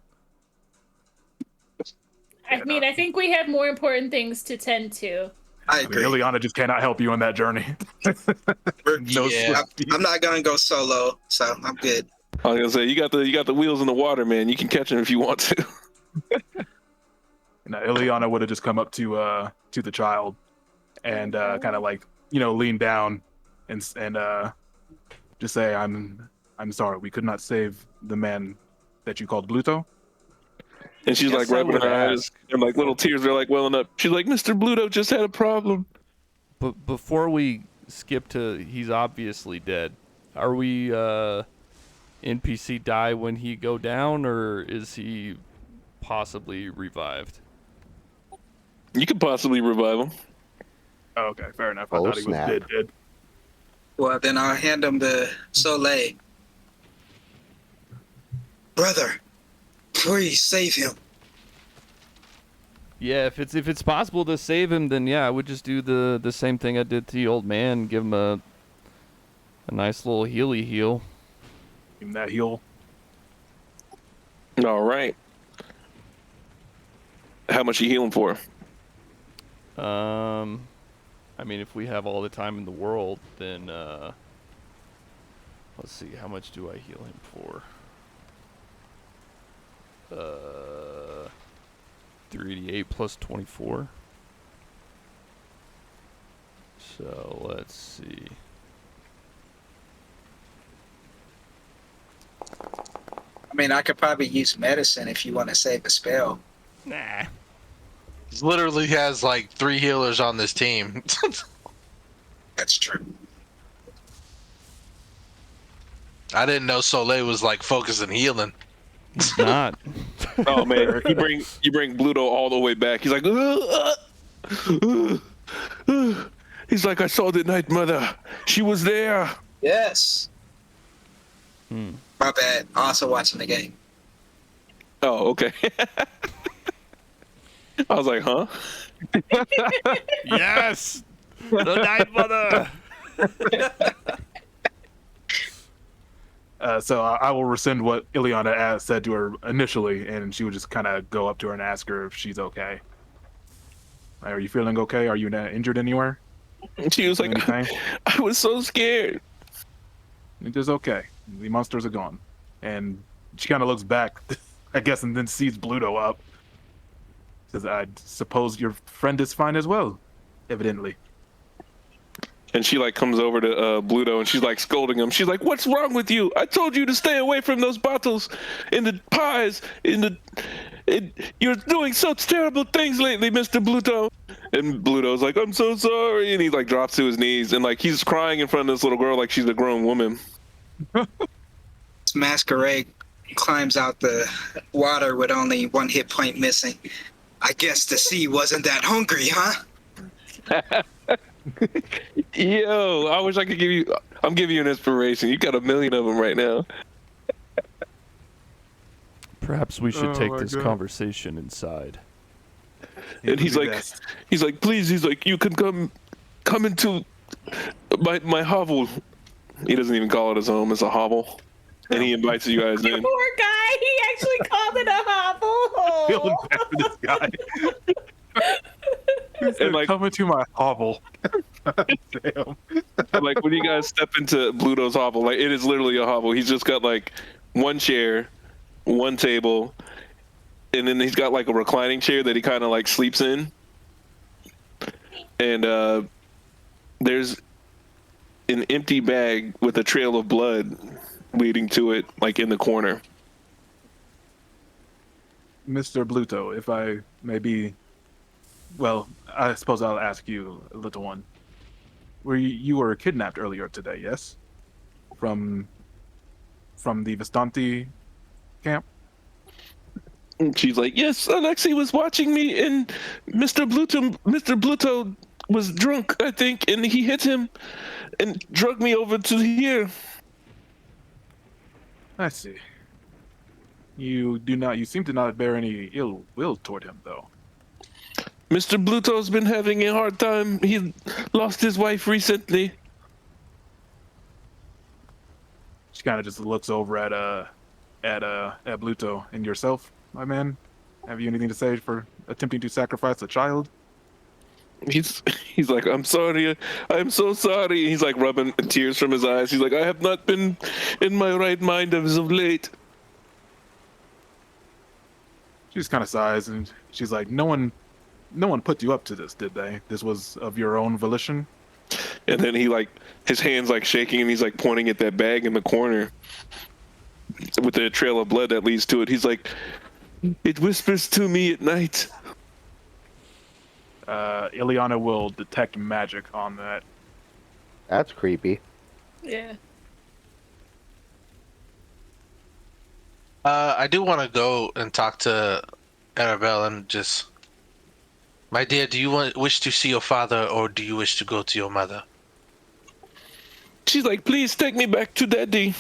I mean, I think we have more important things to tend to. I I mean, agree. Ileana just cannot help you on that journey. No Yeah. swift feet. I'm not gonna go solo, so I'm good. I was gonna say you got the wheels in the water, man. You can catch him if you want to. And Ileana would have just come up to the child and kind of like lean down and just say, I'm sorry, we could not save the man that you called Bluto. And she's Guess like I rubbing would her eyes, ask. and like little tears are like welling up. She's like, Mr. Bluto just had a problem. But before we skip to he's obviously dead, are we NPC die when he go down, or is he possibly revived? You could possibly revive him. Oh, okay, fair enough. I Oh, thought he was snap. dead. Well, then I'll hand him the Soleil. Brother, please save him. Yeah, if it's possible to save him, then yeah, I would just do the same thing I did to the old man, give him a nice little healy heal. Give him that heal. All right. How much you healing for? I mean, if we have all the time in the world, then let's see, how much do I heal him for? 388 plus 24. So let's see. I mean, I could probably use medicine if you want to save a spell. Nah. He literally has like 3 healers on this team. That's true. I didn't know Soleil was like focused on healing. It's not. Oh man, you bring Bluto all the way back. He's like, he's like, I saw the Night Mother. She was there. Yes. Hmm. My bad. Also watching the game. Oh, okay. I was like, huh? Yes! The Night Mother! So I will rescind what Ileana said to her initially, and she would just kind of go up to her and ask her if she's okay. Are you feeling okay? Are you injured anywhere? She was like, Anything? I was so scared. It is okay. The monsters are gone. And she kind of looks back, I guess, and then sees Bluto up. Says, I suppose your friend is fine as well, evidently. And she like comes over to Bluto and she's like scolding him. She's like, "What's wrong with you? I told you to stay away from those bottles in the pies. You're doing such terrible things lately, Mr. Bluto." And Bluto's like, "I'm so sorry," and he like drops to his knees and like he's crying in front of this little girl like she's a grown woman. This masquerade climbs out the water with only 1 hit point missing. I guess the sea wasn't that hungry, huh? Yo, I wish I could give you. I'm giving you an inspiration. You got a million of them right now. Perhaps we should Oh take my this God. conversation inside. It And he's would be like, best. he's like, please. He's like, you can come into my hovel. He doesn't even call it his home. It's a hovel. And he invites you guys in. Poor guy. He actually called it a Feeling hovel. bad for this guy. He said, like- come into my hovel. Damn. Like when you guys step into Bluto's hovel, like it is literally a hovel. He's just got like 1 chair, 1 table, and then he's got like a reclining chair that he kind of like sleeps in. And there's an empty bag with a trail of blood leading to it, like in the corner. Mr. Bluto, if I may be, well, I suppose I'll ask you, little one. You were kidnapped earlier today, yes? From the Vistanti camp? And she's like, "Yes, Alexei was watching me, and Mr. Bluto was drunk, I think, and he hit him and drug me over to here." I see. You seem to not bear any ill will toward him, though. Mr. Bluto's been having a hard time. He lost his wife recently. She kind of just looks over at Bluto. And yourself, my man? Have you anything to say for attempting to sacrifice a child? He's like, I'm sorry, I'm so sorry. He's like rubbing tears from his eyes. He's like, I have not been in my right mind as of late. She just kind of sighs and she's like, no one put you up to this, did they? This was of your own volition? And then he like his hands like shaking and he's like pointing at that bag in the corner with the trail of blood that leads to it. He's like, it whispers to me at night. Ileana will detect magic on that. That's creepy. Yeah. I do want to go and talk to Arabelle and just, my dear, do you wish to see your father or do you wish to go to your mother? She's like, please take me back to daddy.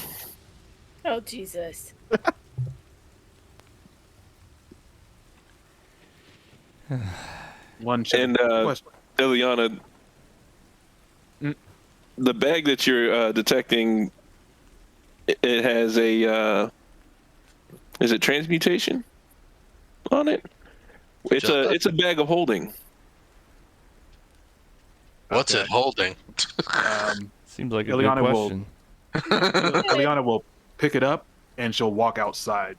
Oh, Jesus. One And question. Ileana, Mm. the bag that you're detecting, it has a is it transmutation on it? It's a bag of holding. What's Okay. it holding? Seems like a Ileana good will- question. Ileana will pick it up and she'll walk outside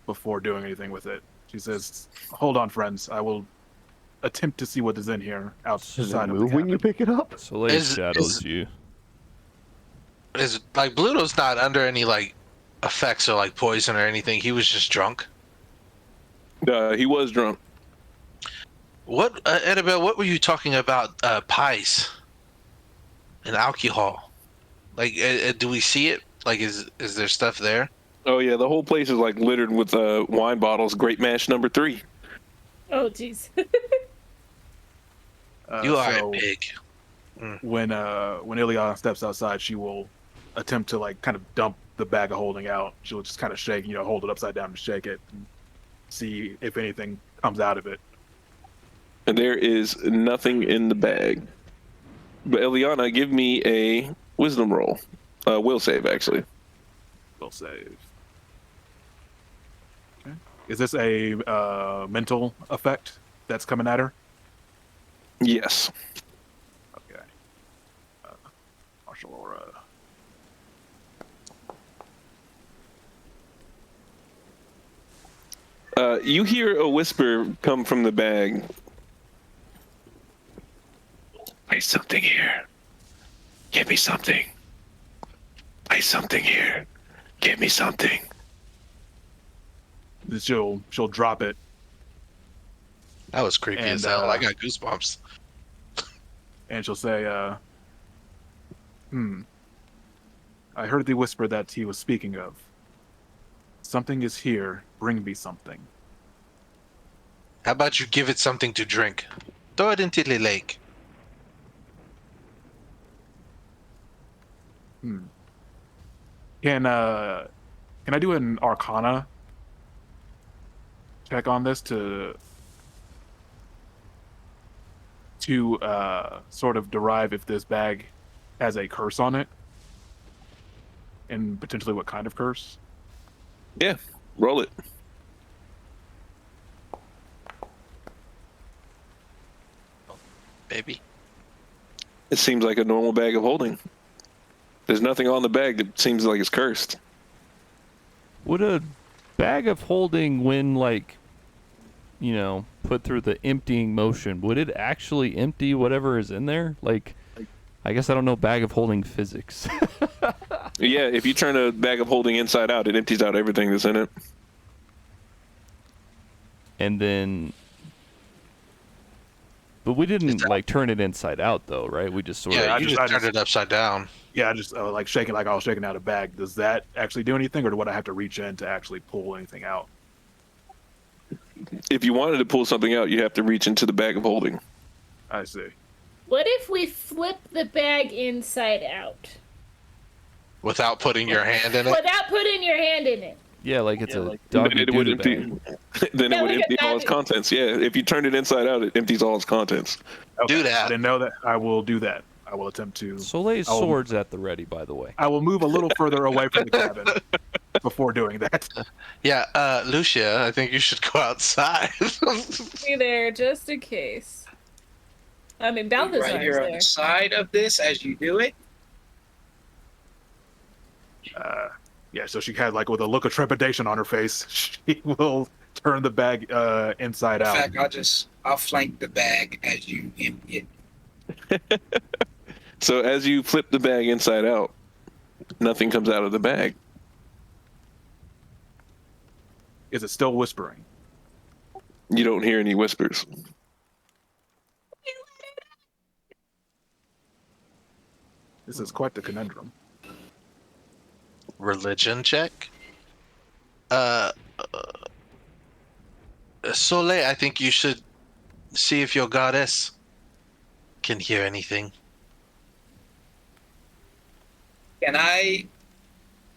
before doing anything with it. She says, "Hold on, friends. I will attempt to see what is in here Does it outside of the move when you cabin." pick it up? Soleil Is- shadows is- you. Is like Bluto's not under any like effects or like poison or anything. He was just drunk. He was drunk. What, Annabelle? What were you talking about? Pies and alcohol. Like, do we see it? Like, is there stuff there? Oh yeah, the whole place is like littered with wine bottles. Great Mash number 3. Oh, jeez. You are So a pig. when Ileana steps outside, she will attempt to like kind of dump the bag of holding out. She'll just kind of shake, hold it upside down and shake it, and see if anything comes out of it. And there is nothing in the bag. But Eliana, give me a wisdom roll. Will save, actually. Will save. Okay. Is this a mental effect that's coming at her? Yes. Okay. Martial aura. You hear a whisper come from the bag. Place something here. Give me something. Place something here. Give me something. Then she'll drop it, That was creepy And, as hell. I got goosebumps. and she'll say, I heard the whisper that he was speaking of. Something is here. Bring me something." How about you give it something to drink? Throw it into the lake. Can I do an Arcana check on this to sort of derive if this bag has a curse on it, and potentially what kind of curse? Yeah, roll it. Baby. It seems like a normal bag of holding. There's nothing on the bag that seems like it's cursed. Would a bag of holding, when like, put through the emptying motion, would it actually empty whatever is in there? Like, I guess I don't know bag of holding physics. Yeah, if you turn a bag of holding inside out, it empties out everything that's in it. And then, but we didn't like turn it inside out though, right? We just sort Yeah, of. you just turned it upside down. Yeah, I just like shaking like I was shaking out a bag. Does that actually do anything, or would I have to reach in to actually pull anything out? If you wanted to pull something out, you'd have to reach into the bag of holding. I see. What if we flip the bag inside out? Without putting your hand in it? Without putting your hand in it. Yeah, like it's a dog Then it would empty. Then it Yeah, would like a empty all its bag- contents. Yeah, if you turned it inside out, it empties all its contents. Okay. Do that. I didn't know that. I will do that. I will attempt to. Soleil's I'll- sword's at the ready, by the way. I will move a little further away from the cabin before doing that. Yeah, Lucia, I think you should go outside. Be there just in case. I mean, Be Balthazar's right here on there. the side of this as you do it. Yeah, so she had like with a look of trepidation on her face, she will turn the bag inside In out. fact, I'll flank the bag as you empty it. So as you flip the bag inside out, nothing comes out of the bag. Is it still whispering? You don't hear any whispers. This is quite the conundrum. Religion check. Uh, Soleil, I think you should see if your goddess can hear anything. Can I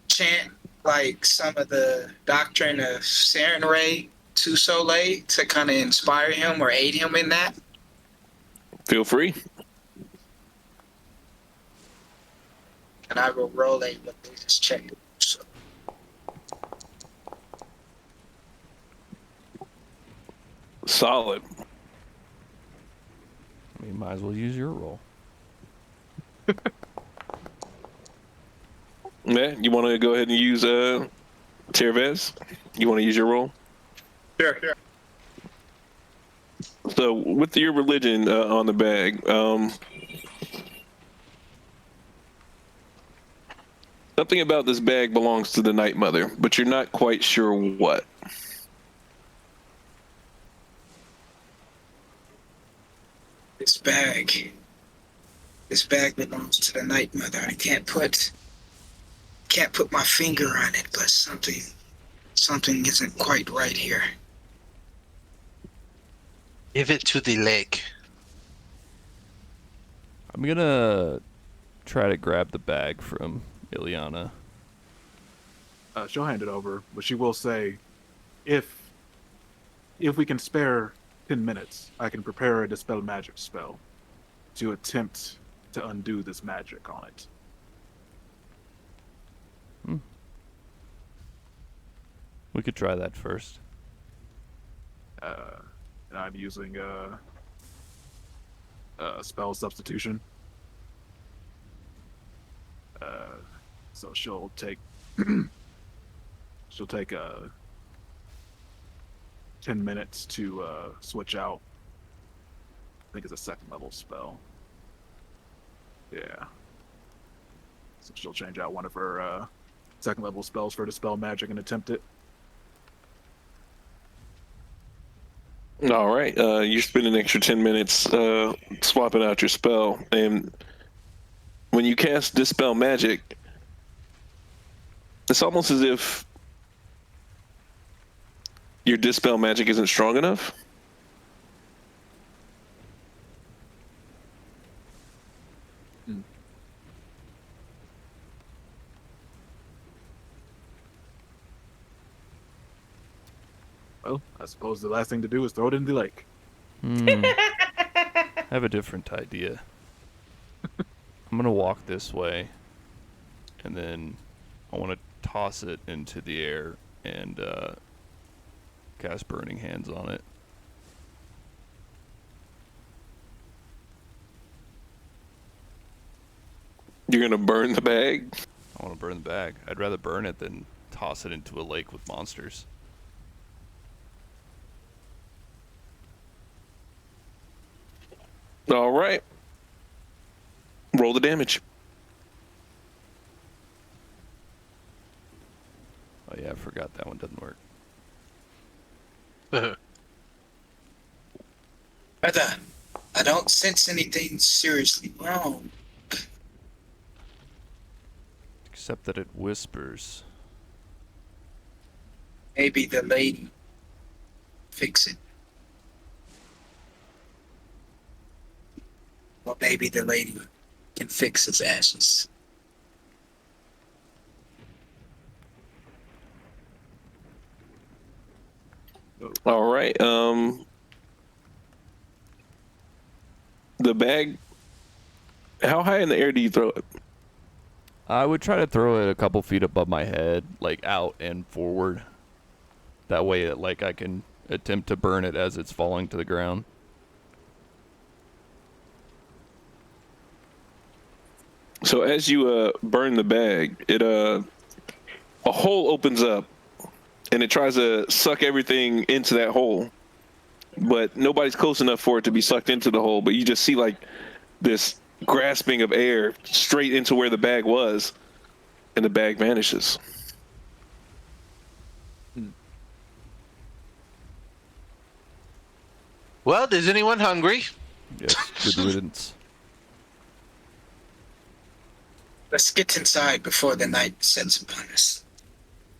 chant like some of the doctrine of Saren Ray to Soleil to kind of inspire him or aid him in that? Feel free. And I will roll a religious check. So, Solid. I mean, might as well use your roll. Yeah, you want to go ahead and use Cervez? You want to use your roll? sure. So with your religion on the bag, something about this bag belongs to the Night Mother, but you're not quite sure what. This bag belongs to the Night Mother. I can't put my finger on it, but something isn't quite right here. Give it to the lake. I'm gonna try to grab the bag from Ileana. She'll hand it over, but she will say, if we can spare 10 minutes, I can prepare a dispel magic spell to attempt to undo this magic on it. We could try that first. And I'm using spell substitution. So she'll take 10 minutes to switch out. I think it's a second level spell. Yeah. So she'll change out one of her second level spells for dispel magic and attempt it. All right, you spend an extra 10 minutes swapping out your spell, and when you cast Dispel Magic, it's almost as if your Dispel Magic isn't strong enough. Well, I suppose the last thing to do is throw it in the lake. I have a different idea. I'm gonna walk this way, and then I want to toss it into the air and cast Burning Hands on it. You're gonna burn the bag. I want to burn the bag. I'd rather burn it than toss it into a lake with monsters. All right. Roll the damage. Oh yeah, I forgot that one doesn't work. Brother, I don't sense anything seriously wrong. Except that it whispers. Maybe the lady fix it. Or maybe the lady can fix his ashes. All right. The bag. How high in the air do you throw it? I would try to throw it a couple feet above my head, like out and forward. That way, I can attempt to burn it as it's falling to the ground. So as you burn the bag, a hole opens up, and it tries to suck everything into that hole, but nobody's close enough for it to be sucked into the hole. But you just see like this grasping of air straight into where the bag was, and the bag vanishes. Well, is anyone hungry? Yes, good riddance. Let's get inside before the night sets upon us.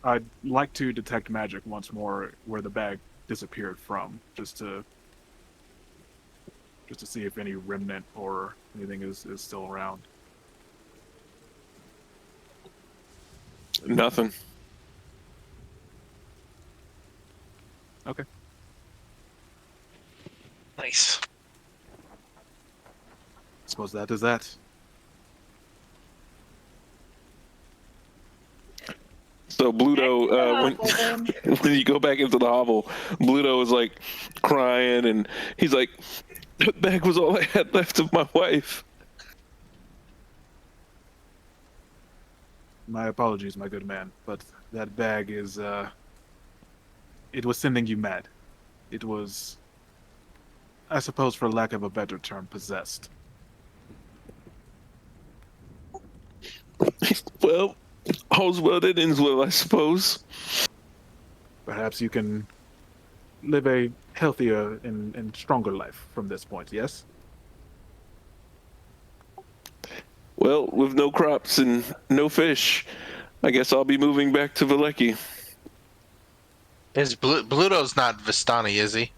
I'd like to detect magic once more where the bag disappeared from, just to see if any remnant or anything is still around. Nothing. Okay. Nice. Suppose that is that. So Bluto, when you go back into the hovel, Bluto is like crying, and he's like, "That bag was all I had left of my wife." My apologies, my good man, but that bag is, it was sending you mad. It was, I suppose, for lack of a better term, possessed. Well, all's well that ends well, I suppose. Perhaps you can live a healthier and stronger life from this point, yes? Well, with no crops and no fish, I guess I'll be moving back to Valeki. Is Bluto's not Vistani, is he?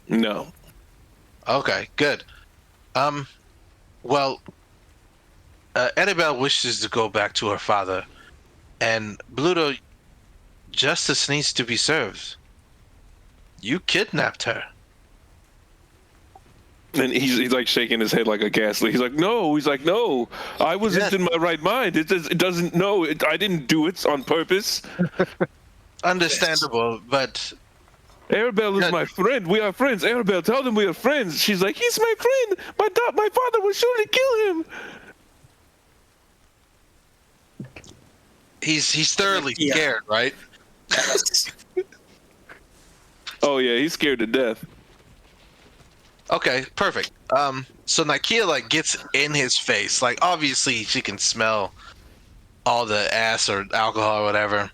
No. Okay, good. Well, Annabelle wishes to go back to her father, and Bluto, justice needs to be served. You kidnapped her. And he's like shaking his head like a ghastly. He's like, no. He's like, no. I wasn't in my right mind. It doesn't. No, I didn't do it on purpose. Understandable, but Arabelle is my friend. We are friends. Arabelle, tell them we are friends. She's like, he's my friend. My father will surely kill him. he's thoroughly scared, right? Oh yeah, he's scared to death. Okay, perfect. So Nakia like gets in his face. Like obviously she can smell all the ass or alcohol or whatever.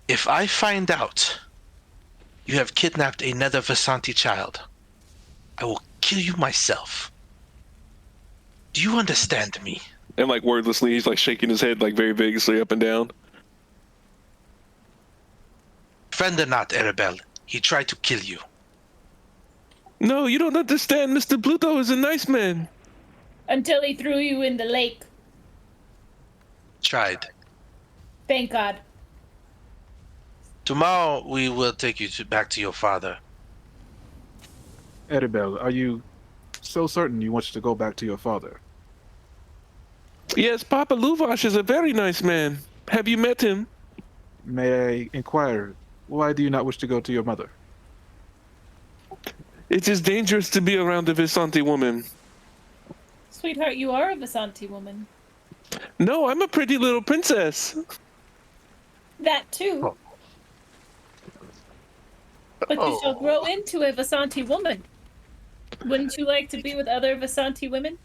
If I find out you have kidnapped another Vasanti child, I will kill you myself. Do you understand me? And like wordlessly, he's like shaking his head like very vigorously up and down. Friend or not, Arabelle, he tried to kill you. No, you don't understand. Mr. Bluto is a nice man. Until he threw you in the lake. Tried. Thank God. Tomorrow we will take you back to your father. Arabelle, are you so certain you want to go back to your father? Yes, Papa Luvash is a very nice man. Have you met him? May I inquire, why do you not wish to go to your mother? It is dangerous to be around a Visanti woman. Sweetheart, you are a Vasanti woman. No, I'm a pretty little princess. That too. But you shall grow into a Vasanti woman. Wouldn't you like to be with other Vasanti women?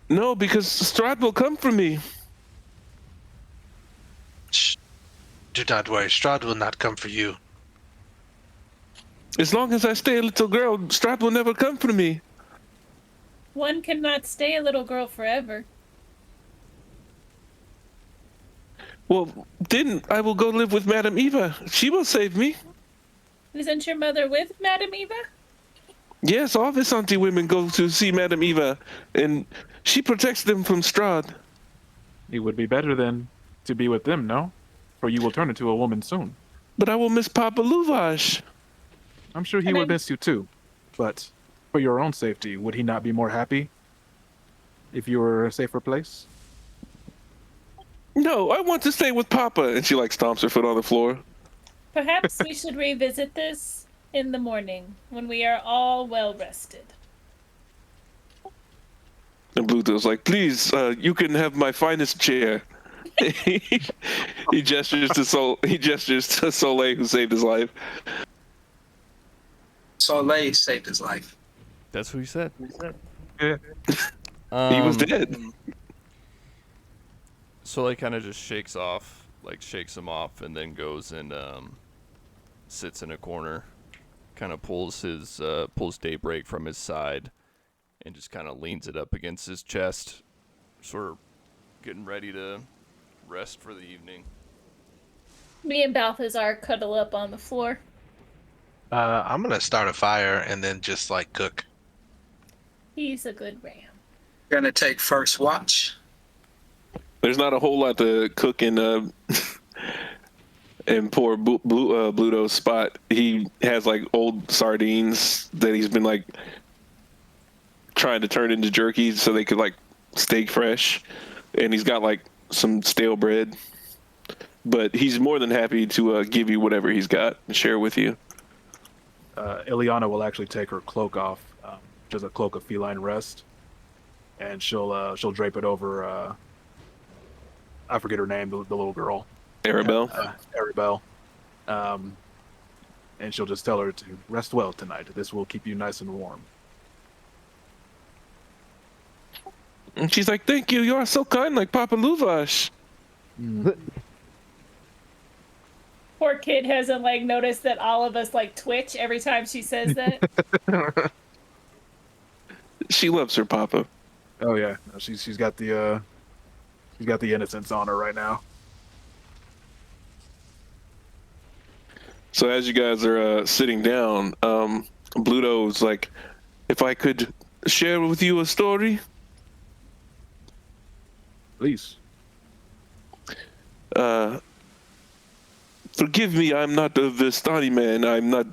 No, because Strahd will come for me. Shh. Do not worry, Strahd will not come for you. As long as I stay a little girl, Strahd will never come for me. One cannot stay a little girl forever. Well, then I will go live with Madame Eva. She will save me. Isn't your mother with Madame Eva? Yes, all Visanti women go to see Madame Eva, and she protects them from Strahd. It would be better then to be with them, no? For you will turn into a woman soon. But I will miss Papa Luvash. I'm sure he would miss you too. But for your own safety, would he not be more happy if you were a safer place? No, I want to stay with Papa. And she like stomps her foot on the floor. Perhaps we should revisit this in the morning when we are all well rested. And Bluto's like, please, you can have my finest chair. He gestures to Soleil, who saved his life. Soleil saved his life. That's what he said. Yeah. He was dead. Soleil kind of just shakes him off, and then goes and sits in a corner, kind of pulls Daybreak from his side, and just kind of leans it up against his chest, sort of getting ready to rest for the evening. Me and Balthazar cuddle up on the floor. I'm gonna start a fire and then just like cook. He's a good ram. Gonna take first watch. There's not a whole lot to cook in poor Bluto's spot. He has like old sardines that he's been like trying to turn into jerky so they could like stay fresh, and he's got like some stale bread. But he's more than happy to give you whatever he's got and share with you. Ileana will actually take her cloak off, just a cloak of feline rest, and she'll drape it over. I forget her name, the little girl. Arabelle. Arabelle. And she'll just tell her to rest well tonight. This will keep you nice and warm. And she's like, thank you, you are so kind, like Papa Luvash. Poor kid hasn't like noticed that all of us like twitch every time she says that. She loves her Papa. Oh yeah, no, she's got the innocence on her right now. So as you guys are sitting down, Bluto's like, if I could share with you a story. Please. Forgive me, I'm not a Vistani man. I'm not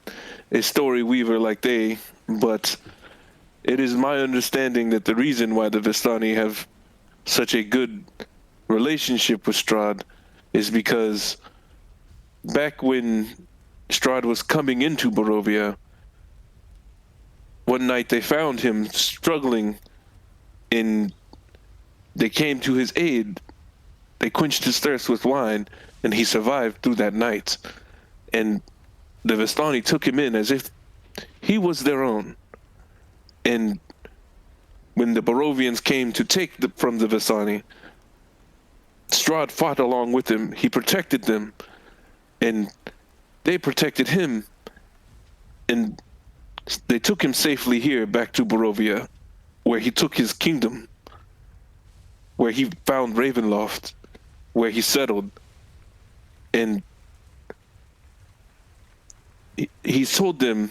a story weaver like they, but it is my understanding that the reason why the Vistani have such a good relationship with Strahd is because back when Strahd was coming into Barovia, one night they found him struggling, and they came to his aid. They quenched his thirst with wine, and he survived through that night. And the Vistani took him in as if he was their own. And when the Barovians came to take from the Vistani, Strahd fought along with them. He protected them, and they protected him. And they took him safely here back to Barovia, where he took his kingdom, where he found Ravenloft, where he settled. And he told them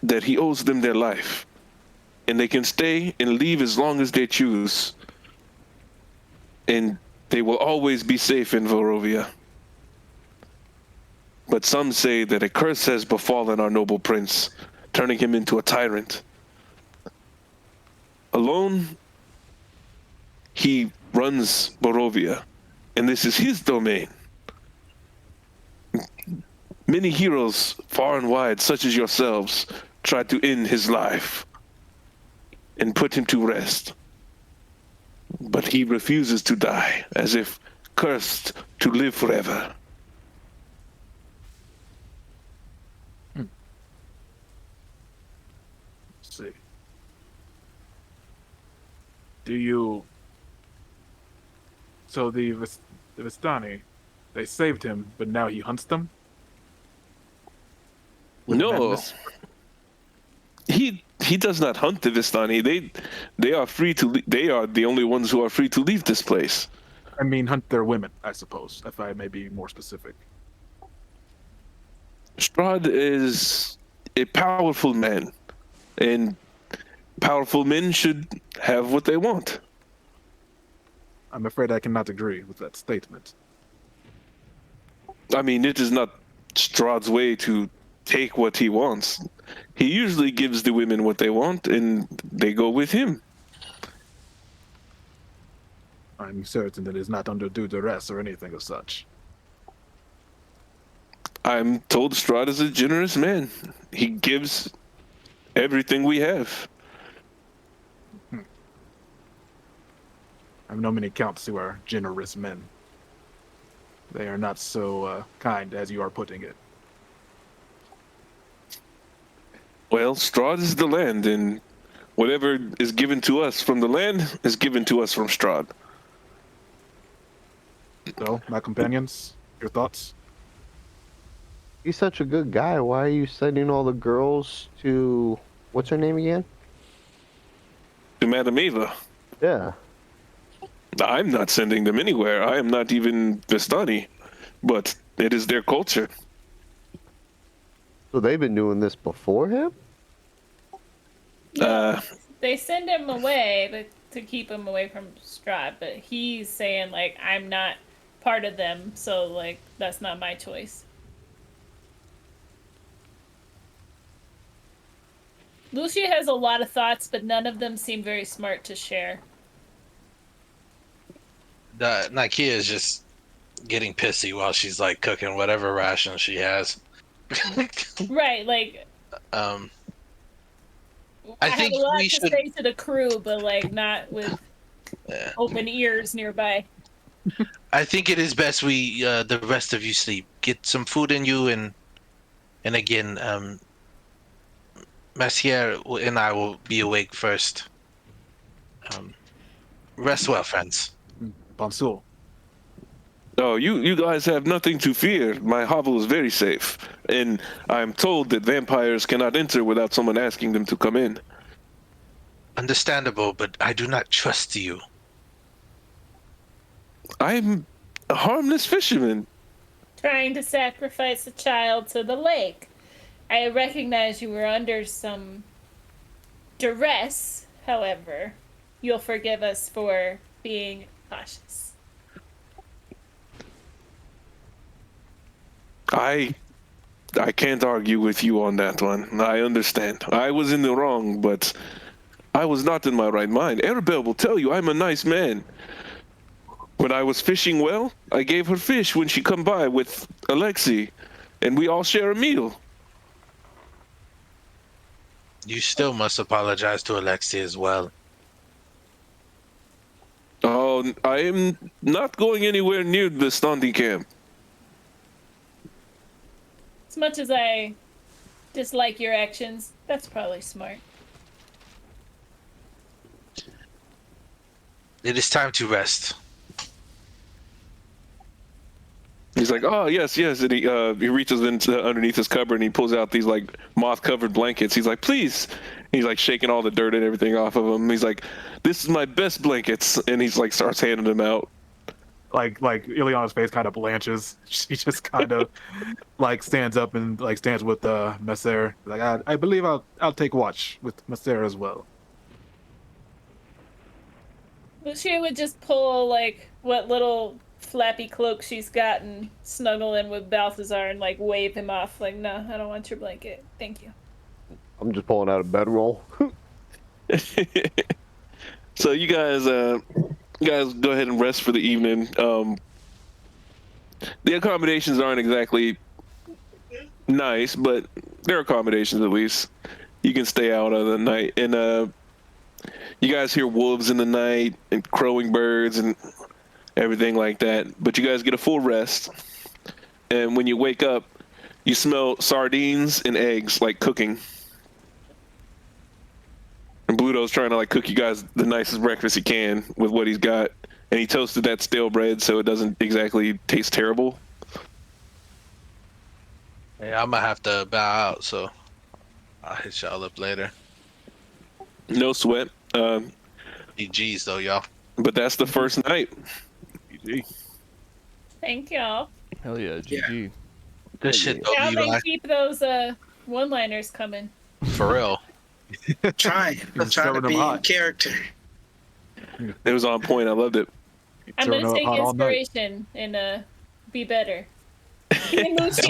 that he owes them their life, and they can stay and leave as long as they choose, and they will always be safe in Barovia. But some say that a curse has befallen our noble prince, turning him into a tyrant. Alone, he runs Barovia, and this is his domain. Many heroes far and wide, such as yourselves, tried to end his life and put him to rest. But he refuses to die, as if cursed to live forever. Let's see. So the Vistani, they saved him, but now he hunts them? With No, madness? he does not hunt the Vistani. They are free to. They are the only ones who are free to leave this place. I mean, hunt their women, I suppose, if I may be more specific. Strahd is a powerful man, and powerful men should have what they want. I'm afraid I cannot agree with that statement. I mean, it is not Strahd's way to take what he wants. He usually gives the women what they want, and they go with him. I'm certain that it is not under due duress or anything of such. I'm told Strahd is a generous man. He gives everything we have. I've known many counts who are generous men. They are not so kind as you are putting it. Well, Strahd is the land, and whatever is given to us from the land is given to us from Strahd. So, my companions, your thoughts? He's such a good guy. Why are you sending all the girls to what's her name again? To Madame Eva, Yeah. I'm not sending them anywhere. I am not even Vistani, but it is their culture. So they've been doing this before him? They send him away to keep him away from Strahd, but he's saying like I'm not part of them, so like that's not my choice. Lucia has a lot of thoughts, but none of them seem very smart to share. Nakia is just getting pissy while she's like cooking whatever ration she has. Right, like I I have think a lot we to should. say to the crew, but like not with Yeah. open ears nearby. I think it is best we the rest of you sleep. Get some food in you, and again, Messier and I will be awake first. Rest well, friends. Bonsoir. Oh, you guys have nothing to fear. My hovel is very safe, and I'm told that vampires cannot enter without someone asking them to come in. Understandable, but I do not trust you. I'm a harmless fisherman. Trying to sacrifice a child to the lake. I recognize you were under some duress, however. You'll forgive us for being cautious. I can't argue with you on that one. I understand. I was in the wrong, but I was not in my right mind. Arabelle will tell you I'm a nice man. When I was fishing well, I gave her fish when she come by with Alexei, and we all share a meal. You still must apologize to Alexei as well. Oh, I am not going anywhere near the Standi camp. As much as I dislike your actions, that's probably smart. It is time to rest. He's like, oh, yes, and he reaches into underneath his cupboard and he pulls out these like moth-covered blankets. He's like, please. He's like shaking all the dirt and everything off of them. He's like, this is my best blankets, and he's like starts handing them out. Like Ileana's face kind of blanches. She just kind of like stands up and like stands with Messer. Like I believe I'll take watch with Messer as well. Lucia would just pull like what little flappy cloak she's got and snuggle in with Balthazar and like wave him off. Like, no, I don't want your blanket. Thank you. I'm just pulling out a bedroll. So you guys go ahead and rest for the evening. The accommodations aren't exactly nice, but they're accommodations at least. You can stay out of the night, and you guys hear wolves in the night and crowing birds and everything like that. But you guys get a full rest, and when you wake up, you smell sardines and eggs like cooking. And Bluto's trying to like cook you guys the nicest breakfast he can with what he's got, and he toasted that stale bread so it doesn't exactly taste terrible. Yeah, I'm gonna have to bow out, so I'll hit y'all up later. No sweat. GG's though, y'all. But that's the first night. Thank y'all. Hell yeah, GG. Good shit though, Now they Levi. keep those one-liners coming. For real. I'm trying to serving them be in hot. character. It was on point. I loved it. I'm Serving gonna her take hot all night. inspiration and be better. Me and Lucia